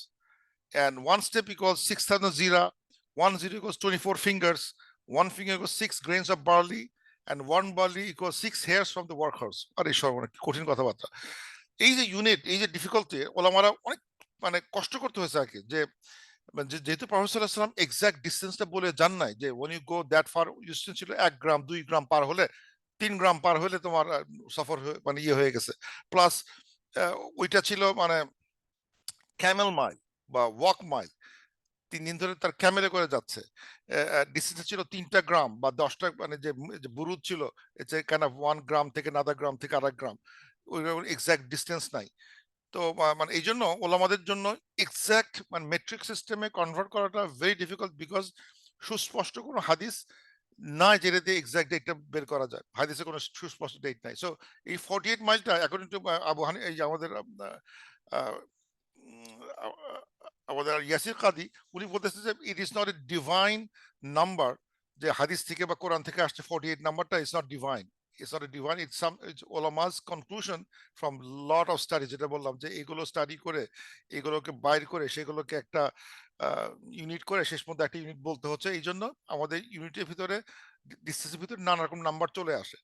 and one step equals 6,000 zira, 1 zero equals 24 fingers, 1 finger equals 6 grains of barley, and 1 barley equals 6 hairs from the workhorse. আরে সর্বনাশ, কি কঠিন কথাবার্তা! এই যে ইউনিট, এই যে ডিফিকাল্টি, ওলামারা অনেক মানে কষ্ট করতে হয়েছে আর কি, যে যেহেতু প্রফেসর সাল্লাম এক্সাক্ট ডিস্টেন্সটা বলে যান নাই, যে when you go that far, distance ছিল 1 গ্রাম 2 গ্রাম পার হলে, 3 গ্রাম পার হলে তোমার সফর মানে ইয়ে হয়ে গেছে। প্লাস ওইটা ছিল মানে ক্যামেল মাইল বা ওয়াক মাইল, 3 দিন ধরে তার ক্যামেলে করে যাচ্ছে। ডিস্টেন্স ছিল 3টা গ্রাম বা 10টা, মানে যে বুরুদ ছিল, কাইন্ড অফ 1 গ্রাম থেকে নাদা গ্রাম থেকে আরেক গ্রাম, ওই এক্সাক্ট ডিস্টেন্স নাই। তো মানে এই জন্য ওলামাদের জন্য এক্সাক্ট মানে মেট্রিক সিস্টেমে কনভার্ট করাটা ভেরি ডিফিকাল্ট, বিকজ সুস্পষ্ট কোনো হাদিস নাই যেটা দিয়ে এক্সাক্ট ডেটটা বের করা যায়। হাদিসে কোনো সুস্পষ্ট ডেট নাই। সো এই 48 মাইলটা অ্যাকর্ডিং টু আবু হানি, এই যে আমাদের আমাদের ইয়াসির কাদি, উনি বলতেছে যে it is not a divine number, যে হাদিস থেকে বা কোরআন থেকে আসছে 48 নাম্বারটা is not divine, it's not a divine, it's some ওলামাস conclusion from lot of study, যেটা বললাম যে এগুলো স্টাডি করে এগুলোকে বাইর করে সেগুলোকে একটা ইউনিট করে শেষ মধ্যে একটা ইউনিট বলতে হচ্ছে। এই জন্য আমাদের ইউনিটের ভিতরে ডিস্টেন্সের ভিতরে নানা রকম নাম্বার চলে আসে,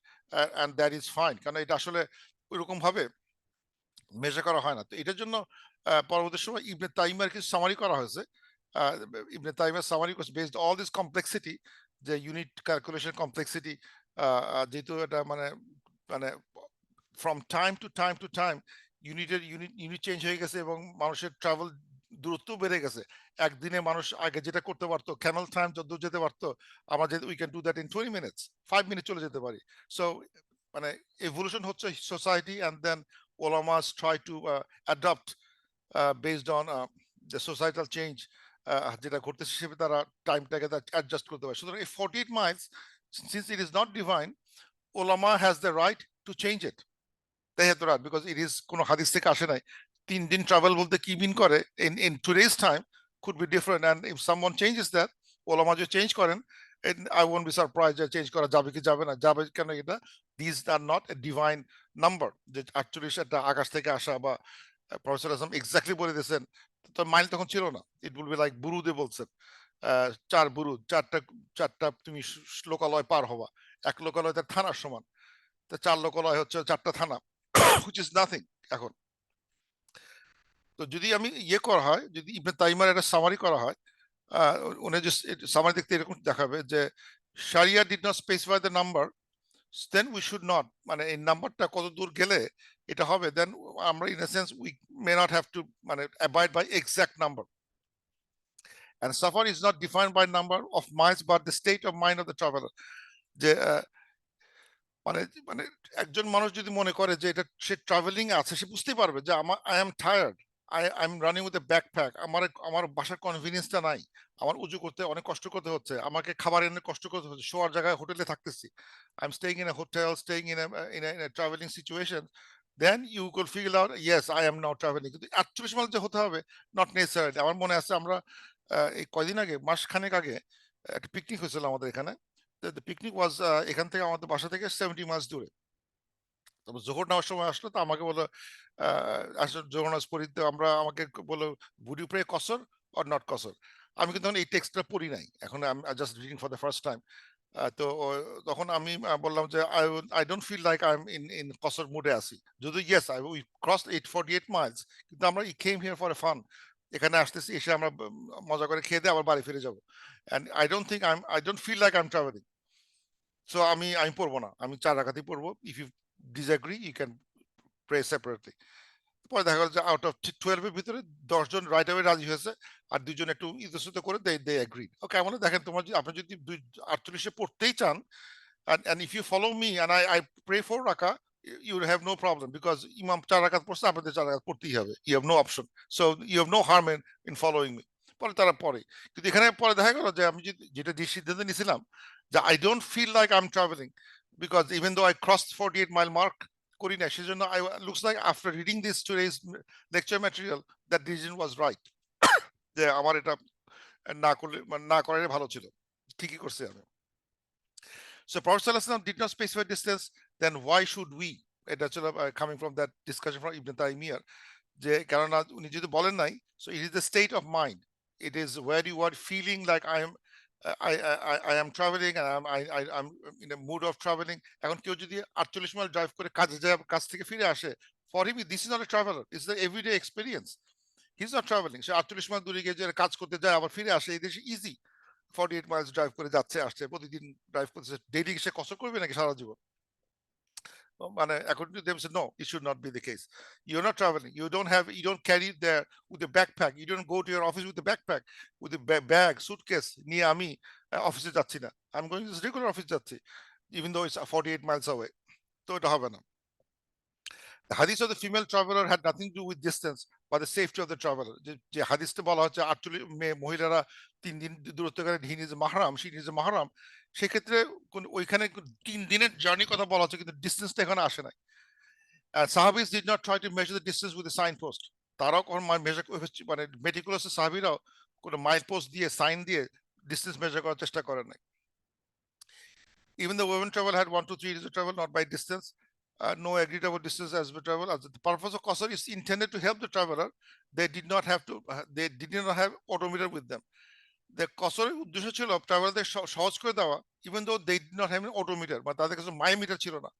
অ্যান্ড দ্যাট ইজ ফাইন, কারণ এটা আসলে ওইরকম ভাবে মেজার করা হয় না। তো এটার জন্য পরবর্তী সময় ইবনে তাইমার কিছু সামারি করা হয়েছে। আহ, ইবনে তাইমার summary based all this complexity, যে ইউনিট ক্যালকুলেশন কমপ্লেক্সিটি, যেহেতু এটা মানে মানে from time to time unit change হয়ে গেছে, এবং মানুষের ট্রাভেল দূরত্ব বেড়ে গেছে। একদিনে মানুষ আগে যেটা করতে পারতো, ক্যামেল টাইম যত যেতে পারতো, আমরা যে we can do that in 20 minutes, 5 minute চলে যেতে পারি। সো মানে এভলিউশন হচ্ছে society, and then ulamas try to adopt based on the societal change, যেটা ঘটতেছে সেভাবে তারা টাইমটাকে অ্যাডজাস্ট করতে পারে। সুতরাং এই 48 Miles, since it is not divine, ulama has the right to change it. They have the right, because it is কোনো হাদিস থেকে আসে নাই। 3 দিন ট্রাভেল বলতে কি মিন করে in today's time could be different, and if someone changes that, ulama যদি চেঞ্জ করেন, I won't be surprised যে চেঞ্জ করা যাবে কি যাবে না, যাবে কেন, এটা these are not a divine number, যে 48 একটা আকাশ থেকে আসা, বা প্রফেসর আজম এক্স্যাক্টলি বলে দিয়েছেন। তো মাইল তখন ছিল না, ইট উইল বি লাইক বুরুদে বলছেন 4 বুরুদ, চারটা চারটা তুমি লোকালয় পার হবা, এক লোকালয় তার থানার সমান, তো 4 লোকালয় হচ্ছে 4টা থানা, হুইচ ইজ নাথিং এখন। তো যদি আমি ইয়ে করা হয়, যদি ইবনে তাইমার একটা সামারি করা হয়, উনি যে সামারি দেখতে এরকম দেখাবে যে শারিয়া did not specify the number, then we should not, মানে এই নাম্বারটা কত দূর গেলে এটা হবে, দেন আমরা in a sense we may not have to মানে abide by exact number, and safar is not defined by number of miles but the state of mind of the traveler, যে মানে মানে একজন মানুষ যদি মনে করে যে এটা সে ট্রাভেলিং আছে, সে বুঝতেই পারবে যে I am tired, I am running with a backpack, আমার বাসার কনভিনিয়েন্সটা নাই, আমার উজু করতে অনেক কষ্ট করতে হচ্ছে, আমাকে খাবার এনে কষ্ট করতে হচ্ছে, শোয়ার জায়গায় হোটেলে থাকতেছি, I am staying in a hotel, staying in a travelling situation, then you will feel out yes I am now travelling. কিন্তু 48 মাইল যে হতে হবে, নট নেসেসারি। আমার মনে আছে আমরা এই কয়দিন আগে, মাস খানেক আগে, একটা পিকনিক হয়েছিল আমাদের এখানে। the picnic was এখান থেকে আমাদের বাসা থেকে 70 মাইলস দূরে। তারপর জোহর নেওয়ার সময় আসলো, তো আমাকে বললো আসলে জোহর নামাজ পড়িতে, আমাকে বললো would you pray কসর or not কসর। আমি কিন্তু তখন এই টেক্সটটা পড়ি নাই, এখন আমি just reading for the first time. তো তখন আমি বললাম যে I don't feel like I am in কসর মুডে আছি, যদি ইয়েস উই ক্রস 48 মাইলস, কিন্তু আমরা we came here for a fun, এখানে আসতেছি, এসে আমরা মজা করে খেয়ে দিয়ে আবার বাড়ি ফিরে যাবো, and I don't feel like I am travelling. So আমি পড়বো না, আমি 4 রাকাতই পড়বো। If you disagree you can pray separately. পরে দেখা গেল যে আউট অফ 12 এর ভিতরে 10 জন রাইট অ্যাওয়ে রাজি হয়েছে, আর 2 জন একটু ইতস্তত করে দে এগ্রিড। ওকে, এমন দেখেন, আপনি যদি 48 এ পড়তেই চান, and if you follow me and I pray 4 রাকা, you have no problem because imam 4 রাকাত পড়ছে, আপনাদের 4 রাকাত পড়তেই হবে, you have no option, so you have no harm in following me. পরে তারা পড়ে, কিন্তু এখানে পরে দেখা গেল যে আমি যেটা যে সিদ্ধান্ত নিয়েছিলাম যে I don't feel like I'm traveling because even though I crossed 48 mile mark করি না, সেজন্য I looks like after reading this today's lecture material that decision was right, যে আমার এটা না করলে না করাই ভালো ছিল, ঠিকই করছি আমি। So Prophet ﷺ did not specify distance, then why should we? এটা ছিল coming from that discussion from Ibn Taymiyyah, যে কেননা উনি যদি বলেন নাই, so it is the state of mind, it is where you are feeling like I am traveling and I'm in a mood of traveling. এখন কেউ যদি 48 mile drive করে কাজে যায়, কাজ থেকে ফিরে আসে, for him this is not a traveler, it's the everyday experience, he's not traveling. Say 48 mile দূরে গিয়ে যে কাজ করতে যায় আবার ফিরে আসে, এই দেশে ইজি 48 মাইলস ড্রাইভ করে যাচ্ছে আসছে, প্রতিদিন ড্রাইভ করতেছে, ডেইলি সে কষ্ট করবে নাকি সারা জীবন? মানে according to them, say no, it should not be the case. You're not traveling, you don't carry there with a backpack, you don't go to your office with a backpack, with a bag suitcase নিয়ে আমি অফিসে যাচ্ছি না, I'm going to regular office যাচ্ছি even though it's 48 miles away, তো এটা হবে না। The hadith of the female traveler had nothing to do with distance but the safety of the traveler. যে হাদিসটা বলা হচ্ছে 48 মহিলারা 3 দিন দূরত্ব করে he is mahram, she is mahram, সেক্ষেত্রে ওইখানে 3 দিনের জার্নি কথা বলা হচ্ছে, কিন্তু ডিসটেন্সটা এখানে আসে নাই। সাহাবিস did not try to measure the distance with a signpost. তারাও কোন মেজার মানে মেটিকুলাস সাহাবীরাও কোন মাইল পোস্ট দিয়ে সাইন দিয়ে ডিসটেন্স মেজার করার চেষ্টা করেন নাই। Even the women travel had 1 to 3 days of travel, not by distance. No agreed about distance as we travel. As the purpose of qasr is intended to help the traveler. They did not have odometer with them. The qasরের উদ্দেশ্য ছিল ট্রাভেলারদের সহজ করে দেওয়া, even though they did not have an odometer, বা তাদের কাছে মাইমিটার ছিল না।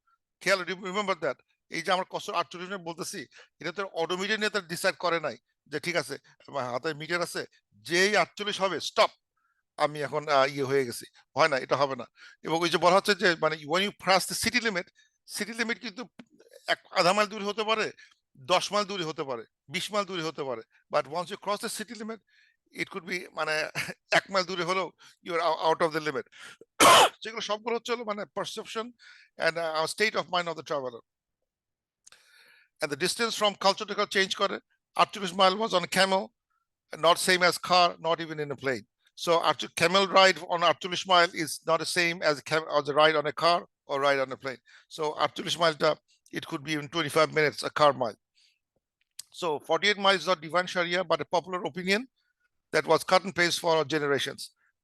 খেয়াল রিমেম্বার দ্যাট, এই যে আমরা কসর 48 মিনিট বলতেছি, এটা তো অডোমিটার নিয়ে তারা ডিসাইড করে নাই যে ঠিক আছে হাতে মিটার আছে, যেই 48 হবে স্টপ, আমি এখন ইয়ে হয়ে গেছি, হয় না, এটা হবে না। এবং ওই যে বলা হচ্ছে যে মানে when you cross the city limit কিন্তু আধা মাইল দূরে হতে পারে, 10 মাইল দূরে হতে পারে, 20 মাইল দূরে হতে পারে, but once you cross the city limit it could be মানে 1 মাইল দূরে হলেও you are out of the limit. যেগুলো সবগুলো হচ্ছে মানে perception and state of mind of the traveler. And the distance from culture to culture change করে। 48 mile was on a camel, not same as car, not even in a plane. So camel ride on 48 mile is not the same as a ride on a car or ride on a plane. So 48 mile it could be in 25 minutes a car mile. So 48 miles is not divine Sharia but a popular opinion that was cut and paste for generations.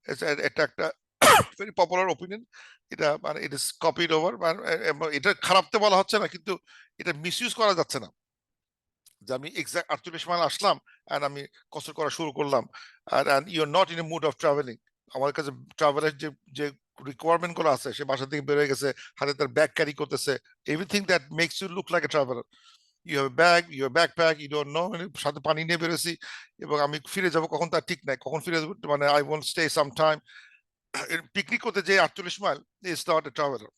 It's a very popular opinion. It is copied over. এটা খারাপতে বলা হচ্ছে না, কিন্তু এটা misuse করা যাচ্ছে না যে আমি এক্সাক্ট 48 মাইল আসলাম আর আমি কসর করা শুরু করলাম, আর you are not in a mood of travelling. আমার কাছে ট্রাভেলের যে রিকোয়ারমেন্ট গুলো আছে, সে বাসা থেকে বের হয়ে গেছে, হাতে তার ব্যাগ ক্যারি করতেছে, everything that makes you look like a traveller. You have bag, you have backpack, you don't know, সাথে পানি নিয়ে বেরোছি, এবং আমি ফিরে যাব কখন তার ঠিক নাই, কখন ফিরে যাবো মানে I want stay some time. Picnic করতে যে 48 mile is not a traveller.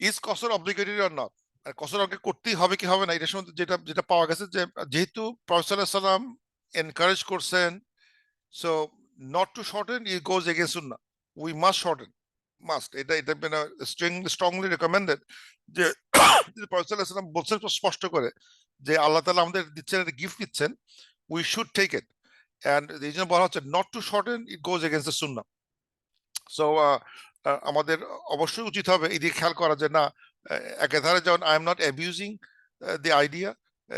Is কসর অব্লিগেটরি অর নট? কসর আগে করতেই হবে কি হবে না, এটার সময় যেটা যেটা পাওয়া গেছে যে যেহেতু প্রফেট সাল্লাল্লাহু আলাইহি ওয়াসাল্লাম এনকারেজ করছেন, so not to shorten it goes against সুন্নাহ, উই মাস্ট শর্টেন, মাস্ট। এটা স্ট্রংলি রেকমেন্ডেড যে প্রফেট সাল্লাল্লাহু আলাইহি ওয়াসাল্লাম বলছেন স্পষ্ট করে যে আল্লাহ তাআলা আমাদের দিচ্ছেন, একটা গিফট দিচ্ছেন, we should take it. And এই জন্য বলা হচ্ছে not to shorten it goes against the সুন্নাহ। সো আমাদের অবশ্যই উচিত হবে এদিকে খেয়াল করা যে না, একেধারে যেমন I am not abusing the idea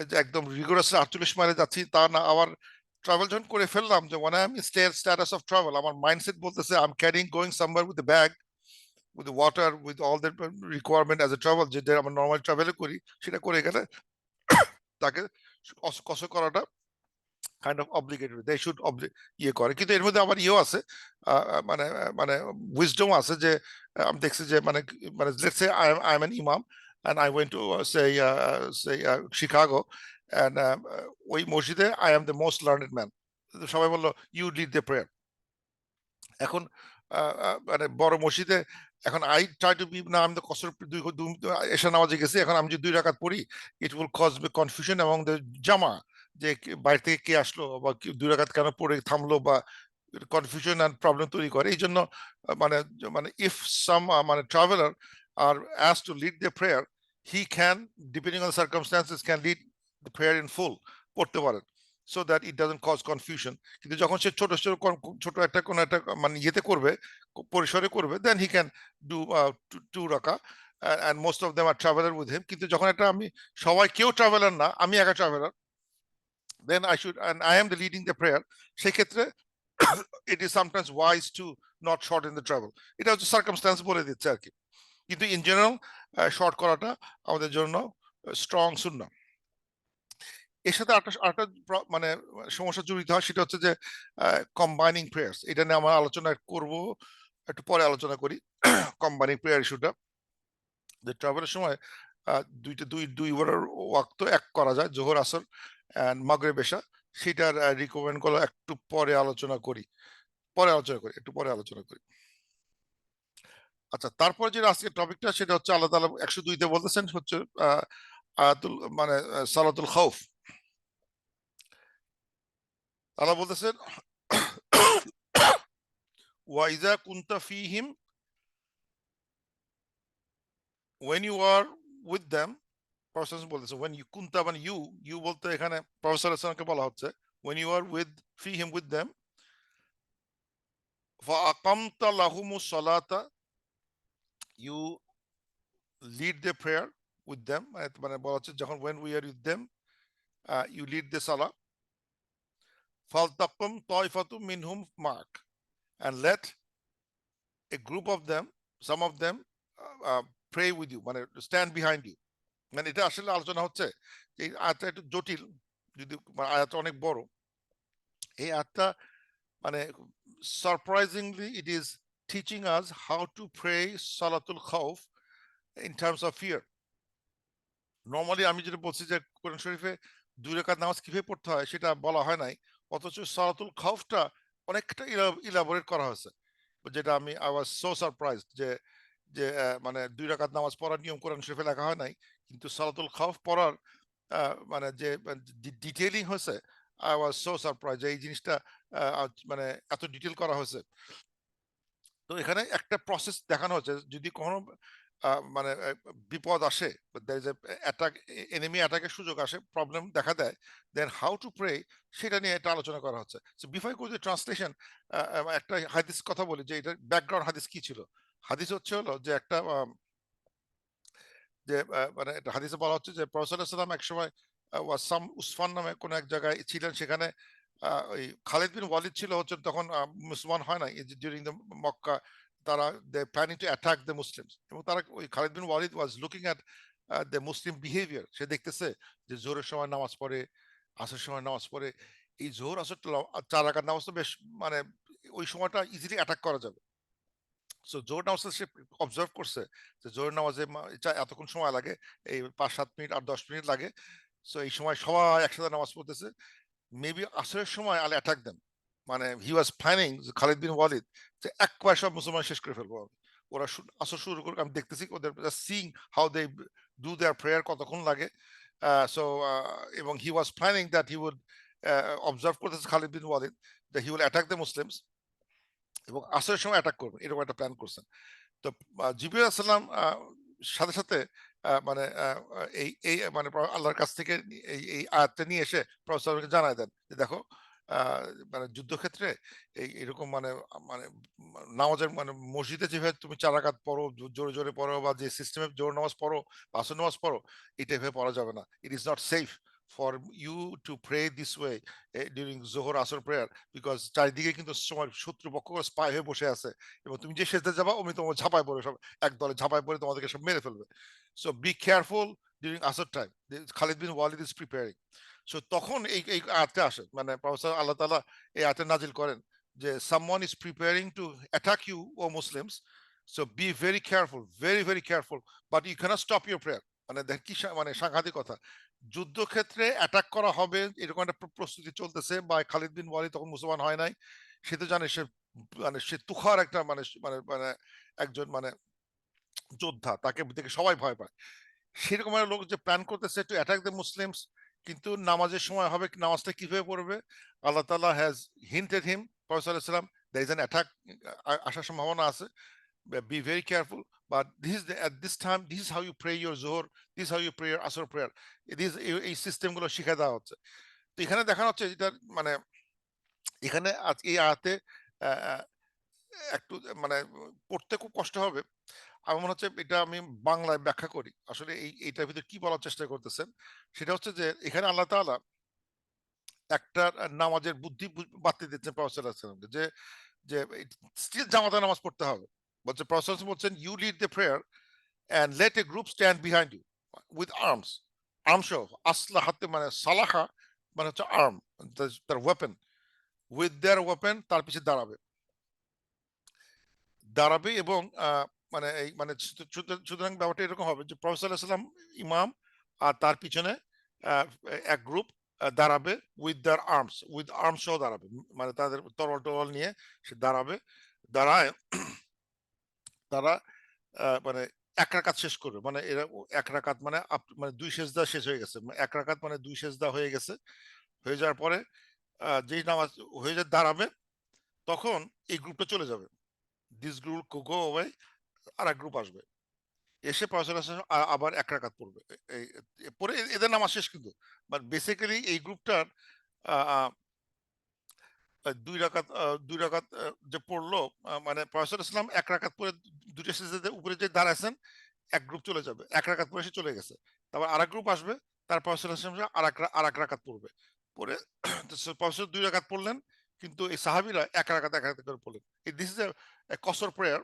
যে একদম রিগোরাস 48 মাইলে যাচ্ছি তা না, আবার ট্রাভেল যখন করে ফেললাম যে one I am status of travel, আমার মাইন্ডসেট বলতেছে I am carrying going somewhere with the bag, with water, with all the requirement as a travel, যেটা আমরা নর্মাল ট্রাভেলে করি, সেটা করে গেলে তাকে কষ্ট করাটা kind of obligatory, they should ইয়ে করে। কিন্তু এর মধ্যে আবার ইয়েও আছে, মানে মানে উইজডম আছে যে আমি দেখছি যে মানে মানে let's say I am an ইমাম and I went to say Chicago, and ওই মসজিদে I am the most learned man, সবাই বললো you lead the prayer। এখন মানে বড় মসজিদে এখন আই ট্রাই টু বি না, আমি তো কসর এশা নামাজে গেছি, এখন আমি যদি 2 রাকাত পড়ি it will cause me confusion এবং জামা, যে বাইরে থেকে কে আসলো বা 2 রাকাত কেন পড়ে থামলো, বা কনফিউশন এন্ড প্রবলেম তৈরি করে। এই জন্য মানে মানে ইফ সাম মানে traveller are asked to lead the prayer, he can, depending on the circumstances, can lead the prayer in full, করতে পারেন, so that it doesn't cause confusion. কিন্তু যখন সে ছোট একটা কোন একটা মানে ইয়েতে করবে, পরিসরে করবে, then he can do two raka, and most of them are traveler with him. কিন্তু যখন একটা আমি সবাই কেউ ট্রাভেলার না, আমি একা traveller, then I should, and I am the leading the prayer, সেই ক্ষেত্রে it is sometimes wise to not shorten the travel. এটা হচ্ছে সার্কামস্ট্যান্স বলে দিচ্ছে আর কি, কিন্তু ইন জেনারেল শর্ট করাটা আমাদের জন্য স্ট্রং সুন্নাহ। এর সাথে আরেকটা মানে সমস্যা জড়িত হয়, সেটা হচ্ছে যে কম্বাইনিং প্রেয়ার্স। এটা নিয়ে আমরা আলোচনা করব, একটু পরে আলোচনা করি কম্বাইনিং প্রেয়ার ইস্যুটা। যে ট্রাভেলের সময় দুই ওয়াক্ত এক করা যায়, জোহর আসর এন্ড মাগরিব এশা, সেটার রিকমেন্ড গুলো একটু পরে আলোচনা করি, একটু পরে আলোচনা করি। আচ্ছা, তারপর যে আজকের টপিকটা, সেটা হচ্ছে আল্লাহ তাআলা 102-তে বলতেছেন হচ্ছে আয়াতুল মানে সালাতুল খাউফ। আল্লাহ বলতেছেন ওয়া ইযা কুনতা ফীহিম, when you are with them, professor বলতেছে when you কুনতা মানে ইউ বলতে এখানে প্রফেসর সাল্লাল্লাহু আলাইহি ওয়াসাল্লামকে বলা হচ্ছে, when you are with ফীহিম with them, ফা আকামতা লাহুমুস সালাতা, you lead the prayer with them, মানে বলা হচ্ছে যখন when we are with them, you lead the salah, ফালতাকুম তাইফাতুম মিনহুম মাক, and let a group of them, some of them pray with you, মানে stand behind you। মানে এটা আসলে আলোচনা হচ্ছে, এই আয়াতটা একটু জটিল, যদি আয়াতটা অনেক বড়। এই আয়াতটা মানে surprisingly it is teaching us how to pray সালাতুল খাউফ in terms of fear. Normally আমি যেটা বলছি যে কোরআন শরীফে 2 রাকাত নামাজ কিভাবে পড়তে হয় সেটা বলা হয় নাই, অথচ সালাতুল খাউফটা অনেকটা ইলাবোরেট করা হয়েছে, যেটা আমি আই ওয়াজ সো সারপ্রাইজড যে যে মানে 2 রাকাত নামাজ পড়ার নিয়ম কোরআন শরীফে লেখা হয় নাই, কিন্তু সালাতুল খাউফ পড়ার মানে যে ডিটেইলিং হয়েছে, আই ওয়াজ সো সারপ্রাইজ এই জিনিসটা মানে এত ডিটেইল করা হয়েছে। তো এখানে একটা প্রসেস দেখানো হচ্ছে, যদি কোনো মানে বিপদ আসে, অ্যাটাক, এনিমি অ্যাটাকের সুযোগ আসে, প্রবলেম দেখা দেয়, দেন হাউ টু প্রে, সেটা নিয়ে এটা আলোচনা করা হচ্ছে। So before go to translation, একটা হাদিস কথা বলি যে এটার ব্যাকগ্রাউন্ড হাদিস কি ছিল। হাদিস হলো যে একটা যে মানে হাদিসে বলা হচ্ছে যে প্রফেসর সাল্লাল্লাহু আলাইহি ওয়াসাল্লাম একসময় ওয়াসাম উসফান নামে কোন এক জায়গায় ছিলেন, সেখানে ওই খালিদ বিন ওয়ালিদ ছিল হচ্ছে, তখন মুসলমান হয় না ডিউরিং দ্য মক্কা, তারা they planning to attack the Muslims, এবং তারা ওই Khalid bin Walid was looking at the Muslim behaviour. সে দেখতেছে যে জোহরের সময় নামাজ পড়ে, আসরের সময় নামাজ পড়ে, এই জোহর আসর 4 রাকাত নামাজ তো বেশ মানে ওই সময়টা ইজিলি অ্যাটাক করা যাবে। সো জোহর নামাজ সে অবজার্ভ করছে যে জোহর নামাজে এতক্ষণ সময় লাগে, এই 5-7 মিনিট আর 10 মিনিট লাগে, সো এই সময় সবাই একসাথে নামাজ পড়তেছে, মেবি আসরের সময় আল অ্যাটাক দেন। মানে হি was planning, Khalid bin Walid, যে একবার সব মুসলমান শেষ করে ফেলবো আমি। ওরা আসর শুরু করে, আমি দেখতেছি ওদের seeing how they do their prayer, কতক্ষণ লাগে। সো এবং he was planning that he would observe করতেছে Khalid bin Walid, that he will attack the Muslims, এবং আসরের সময় অ্যাটাক করবেন, এরকম একটা প্ল্যান করছেন। তো জিবরিল আলাইহিস সালাম সাথে সাথে মানে এই মানে আল্লাহর কাছ থেকে এই আয়াতটা নিয়ে এসে প্রফেসরকে জানায় দেন যে দেখো, মানে যুদ্ধক্ষেত্রে এরকম মানে মানে নামাজের মানে মসজিদে যেভাবে তুমি 4 রাকাত পড়ো, জোরে জোরে পড়ো, বা যে সিস্টেমে জোর নামাজ পড়ো বা আসর নামাজ পড়ো, এটা এভাবে পড়া যাবে না। It is not safe for you to pray this way during জোহর আসর প্রেয়ার, বিকজ চারিদিকে কিন্তু সময় শত্রুপক্ষ স্পাই হয়ে বসে আছে, এবং তুমি যে সেজদা যাবা অমনি তোমার ঝাঁপায় পড়ে সব, এক দলে ঝাঁপায় পড়ে তোমাদেরকে সব মেরে ফেলবে। সো বি কেয়ারফুল ডিউরিং আসর time, Khalid bin Walid is preparing. So তখন এই আয়াতটা আসে, মানে প্রফেসর আল্লাহ তাআলা এই আয়াতটা নাজিল করেন যে someone is preparing to attack you o Muslims, so be very careful, very very careful, but you can't stop your prayer. মানে দেখ কি মানে সাংঘাতিক কথা, যুদ্ধক্ষেত্রে অ্যাটাক করা হবে এরকম একটা প্রস্তুতি চলতেছে, বা খালিদ বিন ওয়ালিদ তখন মুসলমান হয় নাই, সে তো জানে সে মানে সে তুখার একটা মানে মানে মানে একজন মানে যোদ্ধা, তাকে দেখে সবাই ভয় পায়। সেরকম একটা লোক যে প্ল্যান করতেছে টু অ্যাটাক দ্য মুসলিমস, কিন্তু নামাজের সময় হবে, নামাজটা কিভাবে পড়বে, আল্লাহ তাআলা হ্যাজ হিন্টেড হিম, প্রফেসর সাল্লাল্লাহু আলাইহি ওয়াসাল্লাম, দ্যার ইজ অ্যান অ্যাটাক আসার সম্ভাবনা আছে, be very careful. But at this time, this is how you pray your Zohar, this is how you pray your Asr prayer. এই সিস্টেমগুলো শিখে দেওয়া হচ্ছে। তো এখানে দেখানো হচ্ছে যেটা মানে এখানে এই আয়াতে একটু মানে পড়তে খুব কষ্ট হবে। আমার মনে হচ্ছে এটা আমি বাংলায় ব্যাখ্যা করি। আসলে এইটার ভিতরে কি বলার চেষ্টা করতেছেন? সেটা হচ্ছে যে এখানে আল্লাহ তাআলা একটা নামাজের বুদ্ধি বাতলে দিচ্ছেন প্রফেসর সাল্লাল্লাহু আলাইহি ওয়াসাল্লামকে যে স্টিল জামাতে নামাজ পড়তে হবে। বলছে প্রফেসর বলছেন, "you lead the prayer and let a group stand behind you with arms." Arm সহ আসলাহাতে মানে সালাহা মানে হচ্ছে আর্ম, তার ওয়েপন, উইথ দেয়ার ওয়েপন তার পিছে দাঁড়াবে দাঁড়াবে এবং মানে এই মানে সুতরাং ব্যাপারটা এরকম হবে যে প্রফেসর সাল্লাল্লাহু আলাইহি ওয়াসাল্লাম ইমাম আর তার পিছনে এক গ্রুপ দাঁড়াবে উইথ আর্মস সহ দাঁড়াবে, মানে তাদের তরোয়াল টরোয়াল নিয়ে সে দাঁড়াবে, দাঁড়ায় তারা মানে এক রাকাত শেষ করবে, মানে এরা এক রাকাত মানে মানে দুই সেজদা শেষ হয়ে গেছে, এক রাকাত মানে দুই সেজদা হয়ে গেছে, হয়ে যাওয়ার পরে যেই নামাজ হয়ে যায় দাঁড়াবে, তখন এই গ্রুপটা চলে যাবে, দিস গ্রুপ গো অ্যাওয়ে, আর এক গ্রুপ আসবে, এসে প্রফেসর আবার এক রাকাত পড়বে, পরে এদের নামাজ শেষ কিন্তু। বাট বেসিক্যালি এই গ্রুপটার দুই রাকাত যে পড়লো, মানে প্রফেসর ইসলাম এক রাকাত পরে দুটো সেজদার উপরে যে দাঁড়াইছেন, এক গ্রুপ চলে যাবে, এক রাকাত পরে সে চলে গেছে, তারপর আর এক গ্রুপ আসবে, তার প্রফেসর ইসলাম আর এক রাকাত পড়বে, পরে প্রফেসর দুই রাকাত পড়লেন, কিন্তু এই সাহাবীরা এক রাকাত করে পড়লেন। দিস ইজ এ কসর প্রেয়ার।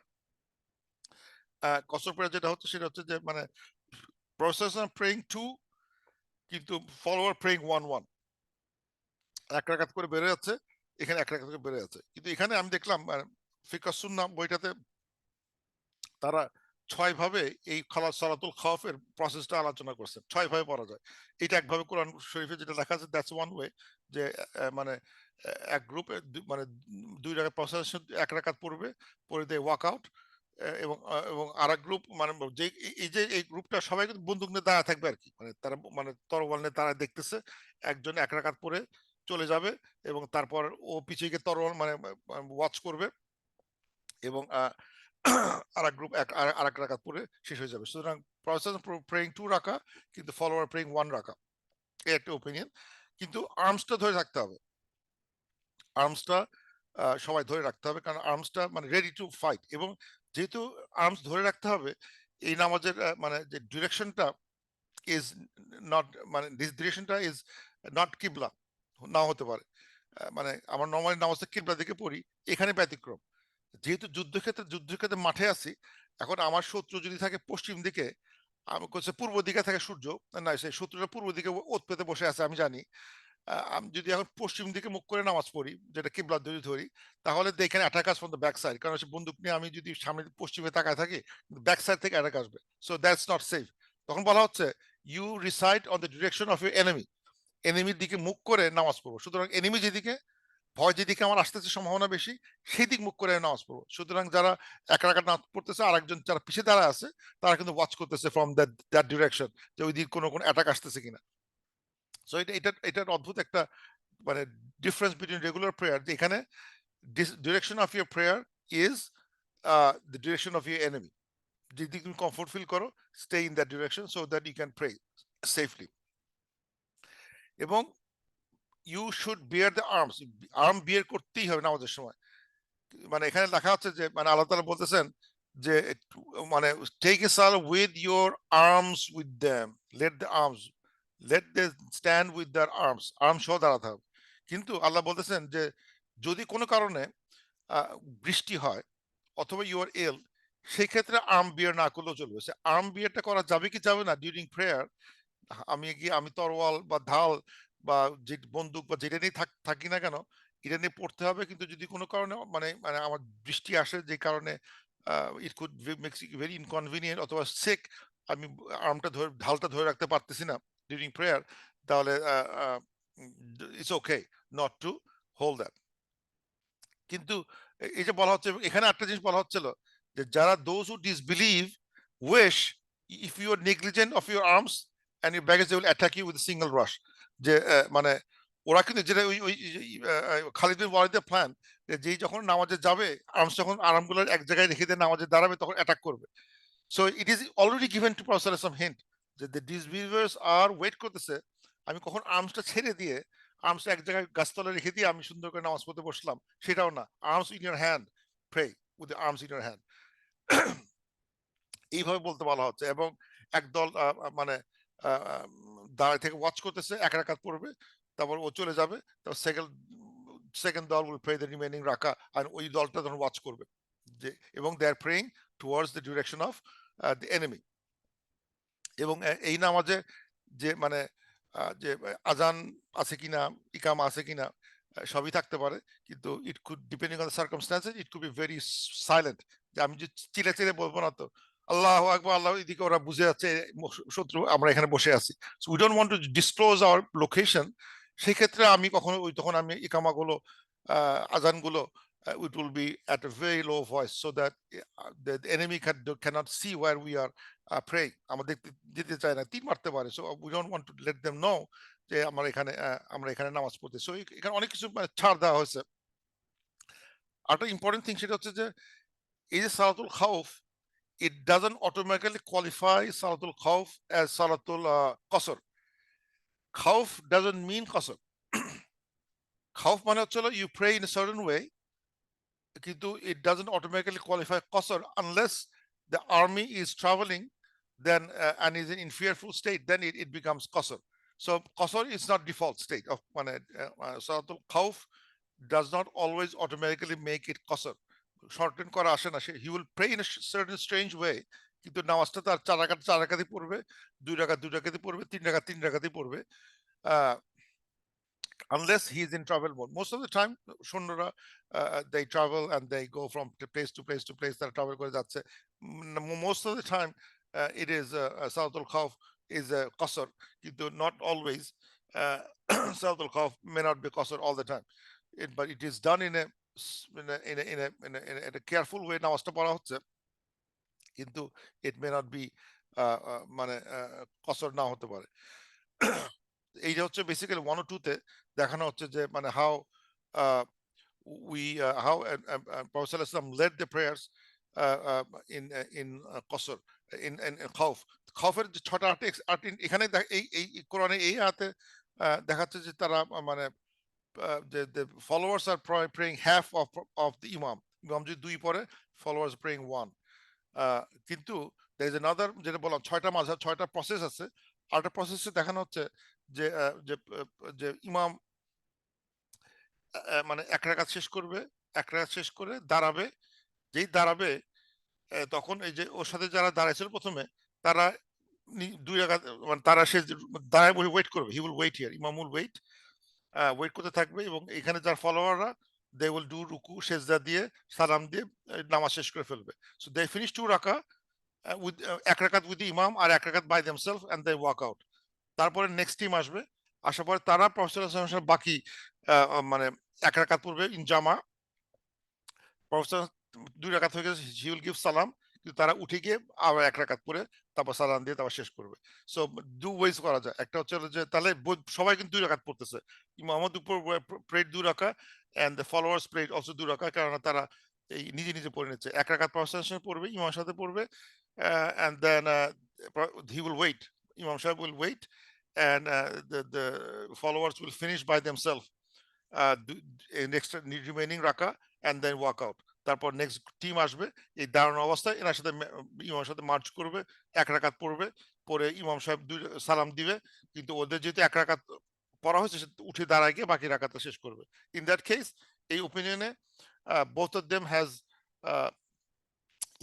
কসর প্রেয়ার যেটা হচ্ছে সেটা হচ্ছে যে মানে প্রফেসর প্রেইং টু, কিন্তু ফলোয়ার প্রেইং ওয়ান ওয়ান, এক রাকাত করে বেড়ে যাচ্ছে, এখানে এক রাকাত করে বেড়ে যাচ্ছে। কিন্তু এখানে আমি দেখলাম ফিকাহ সুন্নাহ বইটাতে তারা ৬ ভাবে এই সালাতুল খাউফের প্রসেসটা আলোচনা করছেন। ৬ ভাবে পড়া যায়। এটা একভাবে কোরআন শরীফে যেটা লেখা আছে, দ্যাটস ওয়ান ওয়ে, যে মানে এক গ্রুপে মানে ২ রাকাত প্রসেস এক রাকাত পড়বে, পরে দে ওয়াক আউট, এবং আরেক গ্রুপ মানে যে এই যে এই গ্রুপটা সবাই কিন্তু বন্দুক নিয়ে দাঁড়ায় থাকবে আরকি। মানে তারা মানে তরোয়াল নিয়ে দাঁড়ায় দেখতেছে। একজন এক রাকাত পড়ে চলে যাবে এবং তারপর ও পিছে গিয়ে তরোয়াল মানে ওয়াচ করবে, এবং আরেক গ্রুপ আরেক রাকাত পড়ে শেষ হয়ে যাবে। সুতরাং প্রফেসর প্রেইং 2 রাকা, কিন্তু ফলোয়ার প্রেইং 1 রাকা। এই একটা ওপিনিয়ন। কিন্তু আর্মসটা ধরে রাখতে হবে। আর্মসটা সবাই ধরে রাখতে হবে, কারণ আর্মসটা মানে রেডি টু ফাইট, এবং যেহেতু আর্মস ধরে রাখতে হবে, এই নামাজের মানে যে ডিরেকশনটা ইজ নট, মানে দিস ডিরেকশনটা ইজ নট কিবলা, নাও হতে পারে। মানে আমার নরমালি নামাজটা কিবলা দিকে পড়ি, এখানে ব্যতিক্রম। যেহেতু যুদ্ধক্ষেত্রে মাঠে আছি, এখন আমার শত্রু যদি থাকে পশ্চিম দিকে, আমি করছে পূর্ব দিকে থাকে সূর্য, না সেই শত্রুটা পূর্ব দিকে ওত পেতে বসে আছে আমি জানি, আমি যদি এখন পশ্চিম দিকে মুখ করে নামাজ পড়ি, যেটা কিবলা যদি ধরি, তাহলে এখানে অ্যাটাক আসবে ফ্রম দ্য ব্যাক সাইড, কারণ বন্দুক নিয়ে আমি যদি সামনে পশ্চিমে তাকায় থাকি, ব্যাক সাইড থেকে অ্যাটাক আসবে, সো দ্যাটস নট সেফ। তখন বলা হচ্ছে you reside on the direction of your enemy, এনিমির দিকে মুখ করে নামাজ পড়বো। সুতরাং এনিমি যেদিকে, ভয় যেদিকে আমার আসতেছে সম্ভাবনা বেশি, সেই দিক মুখ করে নামাজ পড়বো। সুতরাং যারা এক রাকাত নামাজ পড়তেছে, আরেকজন যারা পিছিয়ে দাঁড়ায় আছে, তারা কিন্তু ওয়াচ করতেছে ফ্রম দ্যাট ডিরেকশন, যে ওই দিক কোনো অ্যাটাক আসতেছে কিনা। সো এটার অদ্ভুত একটা মানে ডিফারেন্স বিটুইন রেগুলার প্রেয়ার, যে এখানে direction of your prayer is the direction of your enemy. যদি তুমি কমফোর্ট ফিল করো, stay in that direction so that you can pray safely. এবং you should bear the arms, arm bear করতেই হবে নামাজের সময়। মানে এখানে লেখা হচ্ছে যে মানে আল্লাহ তাআলা বলতেছেন যে মানে টেক এ সাল with your arms with them, let the arms, let they stand with their arms, arm সহ দাঁড়াতে হবে। কিন্তু আল্লাহ বলতেছেন যে যদি কোনো কারণে বৃষ্টি হয় অথবা ইউ আর এল, সেই ক্ষেত্রে আর্ম বিয়ার না করলেও চলবে। সে আর্ম বিয়ারটা করা যাবে কি যাবে না ডিউরিং প্রেয়ার, আমি তরোয়াল বা ঢাল বা যে বন্দুক বা যেটা নিয়ে থাকি না কেন, এটা নিয়ে পড়তে হবে। কিন্তু যদি কোনো কারণে মানে মানে আমার বৃষ্টি আসে, যে কারণে it could makes very inconvenient, অথবা সেক, আমি আর্মটা ধরে ঢালটা ধরে রাখতে পারতেছি না ডিউরিং প্রেয়ার, তাহলে it's okay not to hold that. কিন্তু এই যে বলা হচ্ছে, এখানে একটা জিনিস বলা হচ্ছিল যে যারা those who disbelieve wish, if you are negligent of your arms and your baggage, they will attack you with single rush. যে মানে ওরা কিন্তু যেটা ওই ওই খালিদ বিন ওয়ালিদের প্ল্যান, যে যেই যখন নামাজে যাবে, আর্মস যখন আর্মগুলো এক জায়গায় রেখে দিয়ে নামাজে দাঁড়াবে তখন অ্যাটাক করবে। So it is already given to professor some hint যে দ্য ডিসবিলিভার্স আর ওয়েট করতেছে আমি কখন আর্মসটা ছেড়ে দিয়ে আর্মস এক জায়গায় গাছতলা রেখে দিয়ে আমি সুন্দর করে নামাজ পড়তে বসলাম, সেটাও না। Arms in your hand, pray with arms in your hand, এইভাবে বলতে বলা হচ্ছে। এবং একদল মানে দাঁড়ায় থেকে ওয়াচ করতেছে, এক রাকাত পড়বে, তারপর ও চলে যাবে, তারপর সেকেন্ড দল উইল প্রে দ্য রিমেনিং রাকা, আর ওই দলটা তখন ওয়াচ করবে যে, এবং they are praying towards the direction of the enemy. এবং এই নামাজে যে মানে যে আজান আছে কিনা, ইকামা আছে কিনা, সবই থাকতে পারে, কিন্তু it could depending on the circumstances it could be very silent. যে আমি যে চিলে চিলে বলবো না তো আল্লাহু আকবার, আল্লাহ, এদিকে ওরা বুঝে যাচ্ছে শত্রু, আমরা এখানে বসে আছি, so we don't want two disclose hour location. সেই ক্ষেত্রে আমি কখনো ওই তখন আমি ইকামাগুলো, আজানগুলো, it will be at a very low voice so that the enemy cannot see where we are praying. আমরা দেখতে যেতে চাই না, তীর মারতে পারে, so we don't want to let them know যে আমরা এখানে নামাজ পড়তে। সো এখানে অনেক কিছু ছাড় দেওয়া হয়েছে। আরেকটা ইম্পর্টেন্ট থিং সেটা হচ্ছে যে এই যে সালাতুল খাউফ, it doesn't automatically qualify salatul khawf as salatul qasr. Khawf doesn't mean qasr. Khawf মানে হচ্ছে you pray in a certain way, কিন্তু it doesn't automatically qualify qasr unless the army is traveling, then and is in fearful state, then it becomes qasr. So qasr is not default state of salatul khawf does not always automatically make it qasr. Shorten করা আসে না, he will pray in a certain strange way, কিন্তু নামাজটা তার চার রাকাতই পড়বে, দুই রাকাতই পড়বে, তিন রাকাতই পড়বে, unless he is in travel mode. Most of the time সৈন্যরা they travel and they go from place to place to place, তারা travel করে যাচ্ছে। Most of the time it is salatul khawf is a qasr, কিন্তু not always. Salatul khawf may not be qasr all the time, but it is done in a in a careful way, নামাজটা পড়া হচ্ছে, কিন্তু it may not be মানে qasr না হতে পারে। এইটা হচ্ছে বেসিক্যালি 1 ও 2 তে দেখানো হচ্ছে যে মানে how how Prophet ﷺ led the prayers in qasr, in khawf. খৌফের যে 6টা 8 এখানে এই কোরআনে এই আয়াতে দেখাচ্ছে যে তারা মানে the followers are praying half of the imam, ইমাম যদি 2 পড়ে, followers praying 1. কিন্তু there is another, যেটা বললাম 6টা মাযহাব, 6টা প্রসেস আছে। আরেকটা প্রসেসে দেখানো হচ্ছে যে যে ইমাম মানে এক রাকাত শেষ করবে, এক রাকাত শেষ করে দাঁড়াবে, যেই দাঁড়াবে তখন এই যে ওর সাথে যারা দাঁড়াইছিল প্রথমে, তারা 2 রাকাত মানে তারা সে দাঁড়ায় বসে ওয়েট করবে, হি উইল ওয়েট হিয়ার, ইমাম উইল ওয়েট, ওয়েট করতে থাকবে, এবং এখানে যার ফলোয়াররা দে উইল ডু রুকু সেজদা দিয়ে সালাম দিয়ে নামাজ শেষ করে ফেলবে। সো দে ফিনিশ 2 রাকা with এক রাকাত উইথ ইমাম আর এক রাকাত by themselves and they walk out. তারপরে নেক্সট টিম আসবে, আসার পরে তারা প্রফেসর বাকি মানে এক রাকাত পড়বে ইন জামা, প্রফেসর 2 রাকাত হয়ে গেছে, হি উইল গিভ সালাম, কিন্তু তারা উঠে গিয়ে আবার এক রাকাত পড়ে তারপর সালাম দিয়ে তারপর শেষ করবে। সো দু ওয়েজ করা যায়, একটা হচ্ছে যে তাহলে সবাই কিন্তু 2 রাকাত পড়তেছে, ইমামত উপর প্রেড 2 রাকা and the followers prayed also 2 রাকা, কারণ তারা এই নিজে নিজে পড়ে নিচ্ছে, এক রাকাত প্রফেসর পড়বে, ইমামের সাথে পড়বে, and then he will wait, Imam Sahib will wait, and the followers will finish by themselves next remaining raka and then walk out. তারপর নেক্সট টিম আসবে, এই দাঁড়ানো অবস্থায় এনার সাথে ইমামের সাথে মার্চ করবে, এক রাকাত পড়বে, পরে ইমাম সাহেব সালাম দিবে, কিন্তু ওদের যেহেতু এক রাকাত পড়া হয়েছে উঠে দাঁড়ায় গিয়ে বাকি রাকাতটা শেষ করবে। ইন দ্যাট কেস এই ওপিনিয়নে both of them has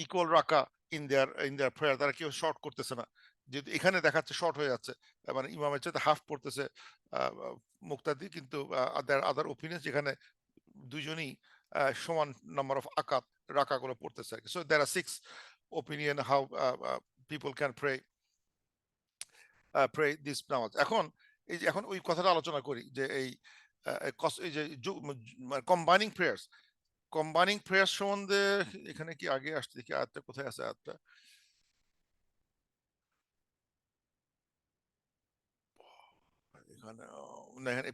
equal রাকা ইন দেয়ার প্রেয়ার, তারা কেউ শর্ট করতেছে না, যেহেতু এখানে দেখাচ্ছে শর্ট হয়ে যাচ্ছে, মানে ইমামের চাইতে হাফ পড়তেছে মুক্তাদি, কিন্তু আদার ওপিনিয়ন যেখানে দুজনই সমান নাম্বার অফ আকাত রাকাগুলো পড়তেছে। So there are 6 opinion how people can pray this নামাজ। এখন ওই কথাটা আলোচনা করি যে এই যে কম্বাইনিং প্রেয়ার্স, সম্বন্ধে এখানে কি আগে আসছে, দেখি আয়াতটা কোথায় আছে, আয়াতটা এখানে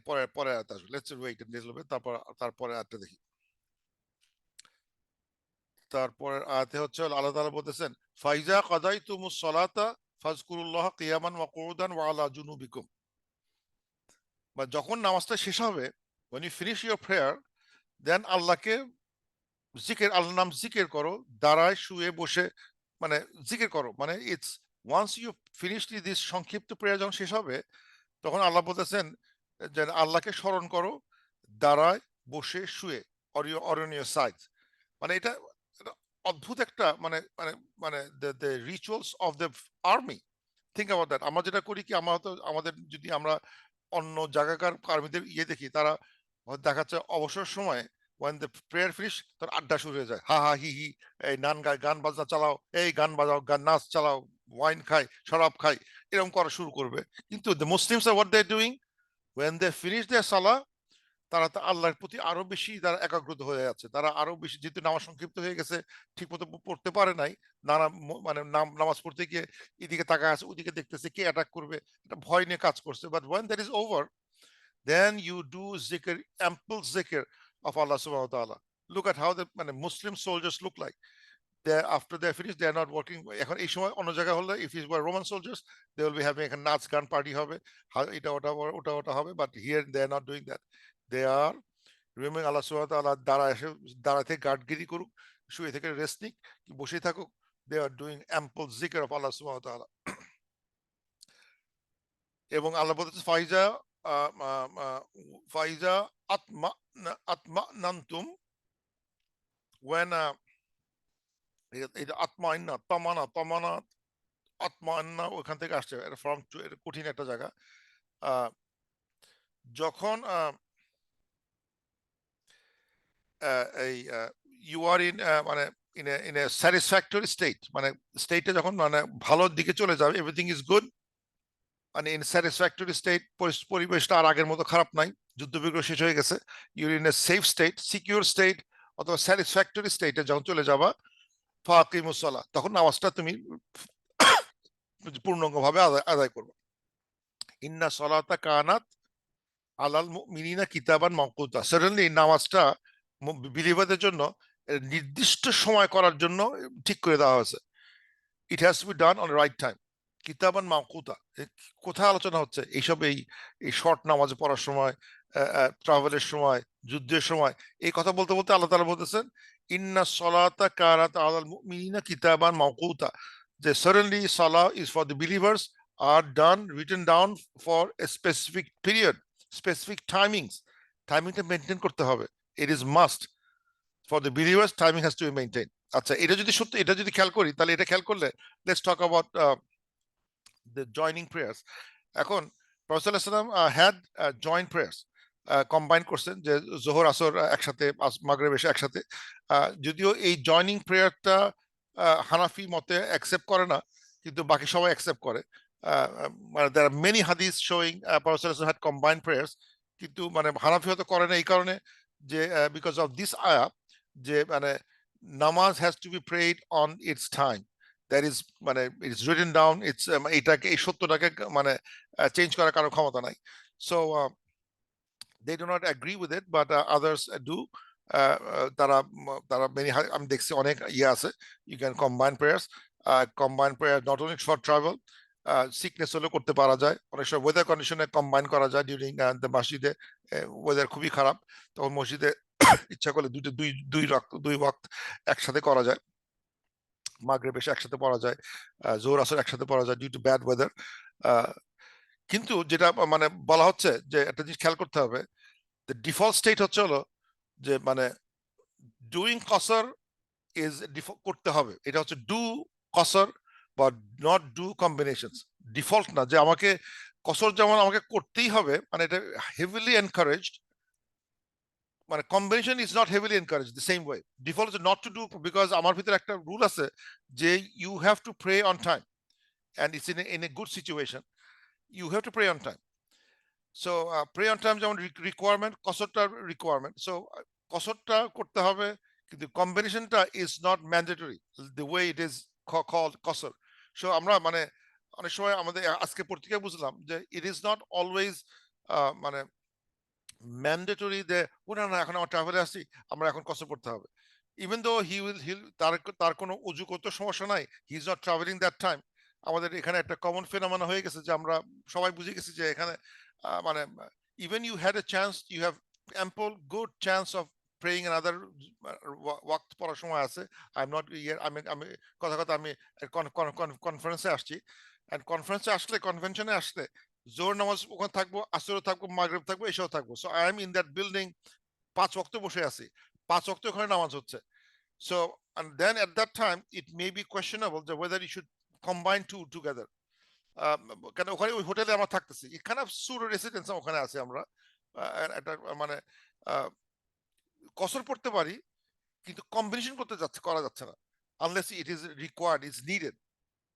পরে পরে আয়াত আসবে, let's wait a little bit, তারপরে আয়াতটা দেখি। তারপরের আয়াতে হচ্ছে আল্লাহ তাআলা বলতেছেন, ফাইজা কাদাইতুমুস সালাতা ফাজকুরুল্লাহ কিয়ামান ওয়া কুউদান ওয়া আলা জুনুবিকুম, বা যখন নামাজটা শেষ হবে, when you finish your prayer, দেন আল্লাহকে জিকির, আল্লাহর নাম জিকির করো, দাঁড়ায় শুয়ে বসে, মানে জিকির করো, মানে it's once you finish this সংক্ষিপ্ত প্রেয়ার যখন শেষ হবে, তখন আল্লাহ বলতেছেন যে আল্লাহকে স্মরণ করো, দাঁড়ায় বসে শুয়ে, অর অন ইউর সাইড। মানে এটা এটা অদ্ভুত একটা মানে মানে মানে the rituals of the army. Think about that. আমরা যেটা করি কি, আমরা তো আমাদের যদি আমরা অন্য জায়গাকার আর্মিদের দেখি, তারা দেখাচ্ছে অবসর সময় when the prayer finish, তার আড্ডা শুরু হয়ে যায়, হা হা হি হি, এই নান গায়, গান বাজনা চালাও, এই গান বাজাও, গান নাচ চালাও, ওয়াইন খাই, শরাব খাই, এরকম করা শুরু করবে। কিন্তু the Muslims are what they're doing when they finish their salah, তারা তো আল্লাহর প্রতি আরো বেশি তারা একাগ্রত হয়ে যাচ্ছে, তারা আরো বেশি, যেহেতু নামাজ সংক্ষিপ্ত হয়ে গেছে, ঠিক মতো পড়তে পারে নাই, নানা মানে নামাজ পড়তে গিয়ে এদিকে তাকায় আছে, ওদিকে দেখতেছে কে অ্যাটাক করবে, একটা ভয় নিয়ে কাজ করছে। But when that is over, then you do zikr, ample zikr of Allah subhanahu wa ta'ala. Look at how the Muslim soldiers look like. They, after they're finished, they are not working. এখন এই সময় অন্য জায়গায় হলে, if it were Roman soldiers, they will be having a নাচ গান party হবে, এটা ওটা ওটা ওটা হবে, but here they are not doing that. They are remembering Allah subhanahu wa ta'ala, দাঁড়া থেকে গার্ডগিরি করুক, শুয়ে থেকে রেস্ট নিক, বসে থাকুক, they are doing ample zikr of Allah subhanahu wa ta'ala. এবং আল্লাহ বলতেছে ফাইজা ফাইজা আত্মা আত্মা নান্তুম, when এটা আত্মা ইন্না তমানা তমানা, আত্মা ইন্না ওখান থেকে আসছে, এটা ফর্ম এটা কঠিন একটা জায়গা। যখন এই ইউ আর ইন মানে ইন এ স্যাটিসফ্যাক্টরি স্টেট, মানে স্টেটে যখন মানে ভালোর দিকে চলে যাবে, এভরিথিং ইজ গুড, মানে ইন স্যাটিসফ্যাক্টরি স্টেট, পরিবেশটা আর আগের মতো খারাপ নাই, যুদ্ধ বিগ্রহ শেষ হয়ে গেছে, your in a safe state, secure state, অথবা স্যাটিসফ্যাক্টরি স্টেটে যখন চলে যাবা, ফাকিমুসসালাহ, তখন নামাজটা তুমি পূর্ণাঙ্গভাবে আদায় করবে। ইন্না সলাতা কানাত আলাল মুমিনিনা কিতাবান মাওকুতা, সাডেনলি নামাজটা বিলিভারদের জন্য নির্দিষ্ট সময় করার জন্য ঠিক করে দেওয়া হয়েছে। It has to be done on right time, কিতাবান মাওকুতা। কোথায় আলোচনা হচ্ছে এইসব? এই শর্ট নামাজ পড়ার সময়, ট্রাভেলের সময়, যুদ্ধের সময়। এই কথা বলতে বলতে আল্লাহ তাআলা বলতেছেন, ইন্না সলাতা কানাত আলাল মুমিনিনা কিতাবান মাওকুতা, যে suddenly Salah is for the believers, are done, written down for a specific period, specific timings. টাইমিংটা মেনটেন করতে হবে, it is must for the believers, timing has to be maintained. আচ্ছা, এটা যদি সত্যি, এটা যদি খেয়াল করি, তাহলে এটা খেয়াল করলে, let's talk about the joining prayers. এখন প্রফেসর সাল্লাল্লাহু আলাইহি ওয়াসাল্লাম had joint prayers, কম্বাইন করছেন, যে জোহর আসর একসাথে, মাগরিব এশা একসাথে। যদিও এই জয়নিং প্রেয়ারটা হানাফি মতে অ্যাকসেপ্ট করে না, কিন্তু বাকি সবাই অ্যাকসেপ্ট করে। মানে there are many hadiths showing Prophet sallallahu alaihi wasallam had combined prayers, কিন্তু মানে হানাফি হয়তো করে না এই কারণে যে because of this ayah, যে মানে নামাজ has to be prayed on its time, that is মানে it's written down, it's এটাকে, এই সত্যটাকে মানে চেঞ্জ করার কারো ক্ষমতা নাই। So they do not agree with it, but others do. তারা many, আমি দেখছি অনেক ইয়ে আছে, you can combine prayers, combine prayer not only for travel, sickness হলে করতে পারা যায়, অনেক সময় ওয়েদার কন্ডিশনে কম্বাইন করা যায়, ডিউরিং দ্য মসজিদে ওয়েদার খুবই খারাপ, তখন মসজিদে ইচ্ছা করলে দুই ওয়াক্ত একসাথে করা যায়, মাগরিব এশা একসাথে পড়া যায়, জোহর আসর একসাথে পড়া যায় ডিউ টু ব্যাড ওয়েদার। কিন্তু যেটা মানে বলা হচ্ছে, যে একটা জিনিস খেয়াল করতে হবে, the default state হচ্ছে হলো যে মানে ডুইং কসর ইজ করতে হবে, এটা হচ্ছে ডু কসর বা নট ডু কম্বিনেশনস। ডিফল্ট না যে আমাকে কসর যেমন আমাকে করতেই হবে, মানে এটা হেভিলি এনকারেজড, মানে combination is not heavily encourage the same way. Default is not to do, because আমার ভিতরে একটা রুল আছে যে you have to pray on time, and it's in a good situation, you have to pray on time. So pray on time যেমন requirement, কসরটা requirement. So কসরটা করতে হবে, কিন্তু কম্বিনেশনটা is not mandatory the way it is called কসর। So আমরা মানে অনেক সময় আমাদের আজকে পত্রিকায় বুঝলাম যে ইট ইজ নট অলওয়েজ মানে ম্যান্ডেটরি যে না না এখন আমার ট্রাভেলে আসছি, আমরা এখন কষ্ট করতে হবে, ইভেন দো হিল তার তার কোনো উজু করতে সমস্যা নাই, he is not travelling that time. আমাদের এখানে একটা কমন ফেনোমেনা হয়ে গেছে যে আমরা সবাই বুঝে গেছি যে এখানে মানে even you had a chance, you have ample good chance of praying other ওয়াক্ত পড়ার সময় আছে। আই এম নট ইয়ার, আমি আমি কথা কথা আমি কনফারেন্সে আসছি, অ্যান্ড কনফারেন্সে আসলে কনভেনশনে আসলে জোহর নামাজ ওখানে থাকবো, আসরও থাকবো, মাগরিব থাকবো, এসেও থাকবো। So I am in that building, 5 ওয়াক্ত বসে আছি, 5 ওয়াক্ত ওখানে নামাজ হচ্ছে। So and then at that time it may be questionable that whether you should combine two together. কেন ওখানে ওই হোটেলে আমরা থাকতেছি, এখানে সুরো রেসিডেন্স ওখানে আছে আমরা, একটা মানে কসর পড়তে পারি, কিন্তু কম্বিনেশন করতে যাচ্ছে, করা যাচ্ছে না, unless it is required, is needed.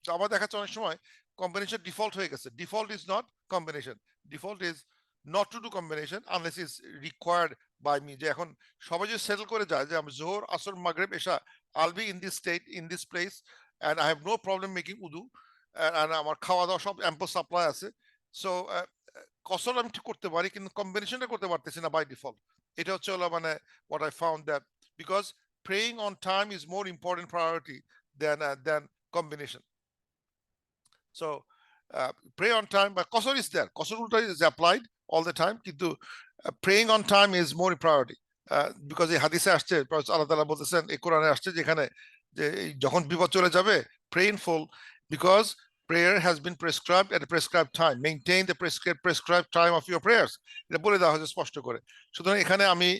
তো আমার দেখাচ্ছে অনেক সময় কম্বিনেশন ডিফল্ট হয়ে গেছে, default is not combination, default is not to do combination unless is required by me. যে এখন সবাই যদি সেটেল করে যায় যে আমি জোহর আসর মাগরিব এশা I'll be in this state in this place and I have no problem making উদু, অ্যান্ড আমার খাওয়া দাওয়া সব অ্যাম্পল সাপ্লাই আছে। সো কসর আমি ঠিক করতে পারি, কিন্তু কম্বিনেশনটা করতে পারতেছি না বাই ডিফল্ট। এটা হচ্ছে হলো মানে what I found that because praying on time is more important priority than combination. So pray on time, but qasr is there. Qasr ulta is applied all the time. Kintu praying on time is more priority. Because এই হাদিসে আসছে আল্লাহ তাআলা বলতেছেন, এই কোরআনে আসছে যেখানে যে যখন বিপদ চলে যাবে prayerful, because prayer has been prescribed at a prescribed time. Maintain the prescribed time of your prayers. এটা বলে দেওয়া হয়েছে স্পষ্ট করে। সুতরাং এখানে আমি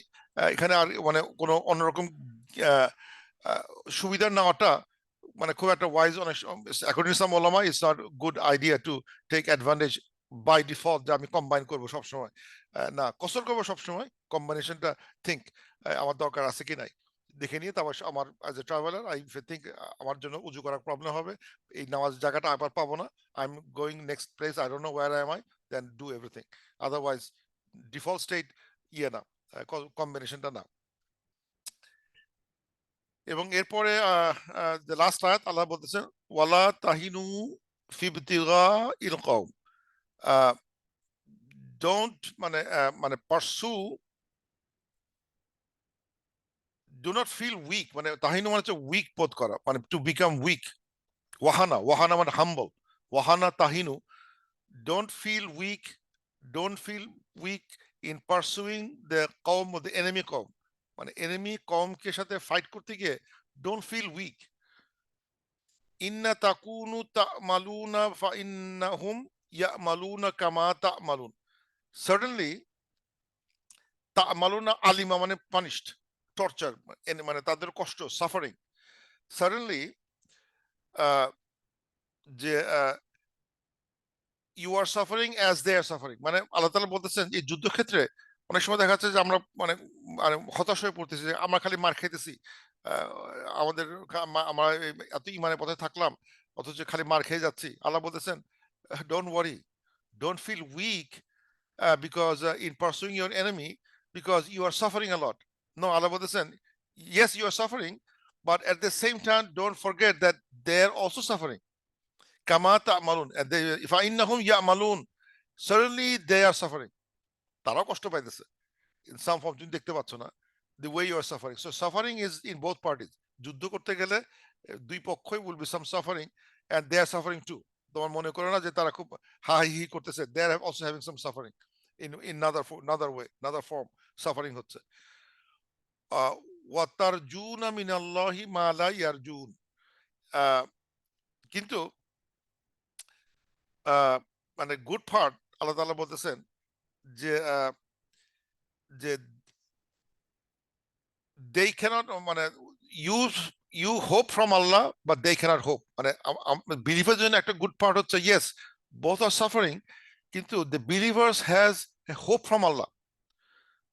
এখানে আর মানে কোনো অন্যরকম সুবিধা নেওয়াটা মানে খুব একটা ওয়াইজ, অনেক অ্যাকর্ডিং টু সাম উলামা it's not good idea to take advantage by default যে আমি কম্বাইন করবো সবসময়। না, কসর করবো সবসময়, কম্বাইনেশনটা থিঙ্ক আমার দরকার আছে কি নাই দেখে নিয়ে তারপর আমার as a traveller I think আমার জন্য উজু করার প্রবলেম হবে, এই নামাজ জায়গাটা আবার পাবো না, I am going next place, I don't know where I am, I then do everything. Otherwise default state ইয়ে না, কম্বিনেশনটা না। এবং এরপরে লাস্ট আয়াত আল্লাহ বলতেছেন ওয়ালা তাহিনু ফিবতিগা ইল কওম, ডোন্ট মানে মানে pursue, do not feel weak, মানে তাহিনু মানে হচ্ছে উইক বোধ করা, মানে টু বিকাম উইক। ওয়াহানা, ওয়াহানা মানে হাম্বল, ওয়াহানা তাহিনু, don't feel weak, don't feel weak in pursuing the কওম, দ্য এনিমি কওম, মানে এনিমি কওমকে সাথে ফাইট করতে গিয়ে ডোন্ট ফিল উইক। ইন্না তাকুনু তা'মালুনা ফা ইন্নাহুম ইয়া'মালুনা কামা তা'মালুন। সার্টেনলি তা'মালুনা আলিমা মানে পানিশড, টর্চার, মানে তাদের কষ্ট, সাফারিং। সার্টেনলি যে you are suffering as they are suffering, মানে আল্লাহ তাআলা বলতেছেন এই যুদ্ধক্ষেত্রে অনেক সময় দেখা যাচ্ছে যে আমরা মানে মানে হতাশ হয়ে পড়তেছি যে আমরা খালি মার খাইতেছি, আহ, আমাদের আমরা এত ইমানের পথে থাকলাম অথচ খালি মার খেয়ে যাচ্ছি। আল্লাহ বলতেছেন don't worry, don't feel weak because in pursuing your enemy because you are suffering a lot. No, Allah বলতেছেন yes you are suffering, but at the same time don't forget that they are also suffering. কামা তা'মালুন, ফাইন্নাহুম ইয়া'মালুন, certainly they are suffering, তারাও কষ্ট পাইতেছে in some form, তুমি দেখতে পাচ্ছ না, the way you are suffering. So suffering is in both parties. যুদ্ধ করতে গেলে দুই পক্ষই will be some suffering and they are suffering too. তোমার মনে করো না যে তারা খুব হা হি করতেছে, they are also having some suffering in another way, another form suffering হচ্ছে। ওয়া তারজুনা মিনাল্লাহি মা লা ইয়ারজুন, কিন্তু মানে গুড পার্ট আল্লাহ তাআলা বলতেছেন যে যে they cannot মানে you hope from Allah but they cannot hope, মানে বিলিভারের জন্য একটা গুড পার্ট হচ্ছে yes both are suffering, কিন্তু the believers has a hope from Allah,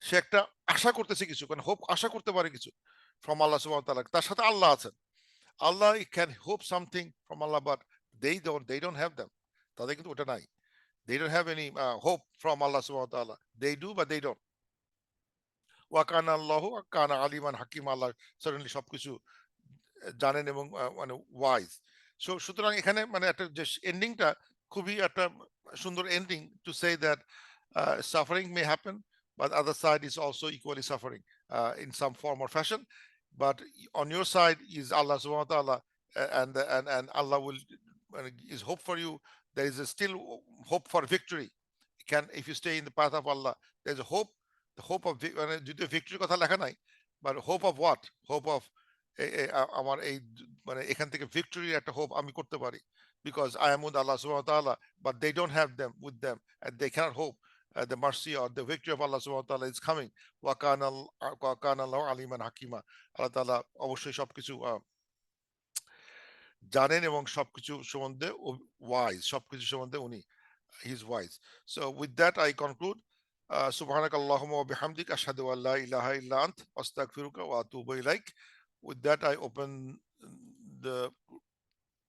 সে একটা আশা করতেছে কিছু, কারণ হোপ আশা করতে পারে কিছু from Allah subhanahu wa ta'ala, তার সাথে আল্লাহ আছেন, Allah can hope something from Allah but they don't have them, তাদের কিন্তু ওটা নাই, they don't have any hope from Allah subhanahu wa ta'ala, they do but they don't। ওয়াকানা আল্লাহ কানা আলিমান হাকিম, আল্লাহ certainly সবকিছু জানেন এবং মানে ওয়াইজ। সুতরাং এখানে মানে একটা যে এন্ডিংটা খুবই একটা সুন্দর ending to say that suffering may happen, but other side is also equally suffering in some form or fashion. But on your side is Allah subhanahu wa ta'ala, and Allah will is hope for you. There is a still hope for victory. Can, if you stay in the path of Allah, there's a hope. The hope of যদিও victory কথা লেখা নাই, but hope of what? Hope of আমার এই মানে এখান থেকে victory একটা hope আমি করতে পারি, because I am with Allah subhanahu wa ta'ala, but they don't have them with them, and they cannot hope the mercy or the victory of Allah subhanahu wa ta'ala is coming. وَكَانَ اللَّهُ عَلِيمًا حَكِيمًا. আল্লাহ তাআলা অবশ্যই সবকিছু জানেন এবং সবকিছু সম্বন্ধে wise, সবকিছু সম্বন্ধে উনি, he is wise. So with that I conclude. سبحانك اللهم وبحمدك أشهد أن لا إله إلا أنت أستغفرك وأتوب إليك. With that I open the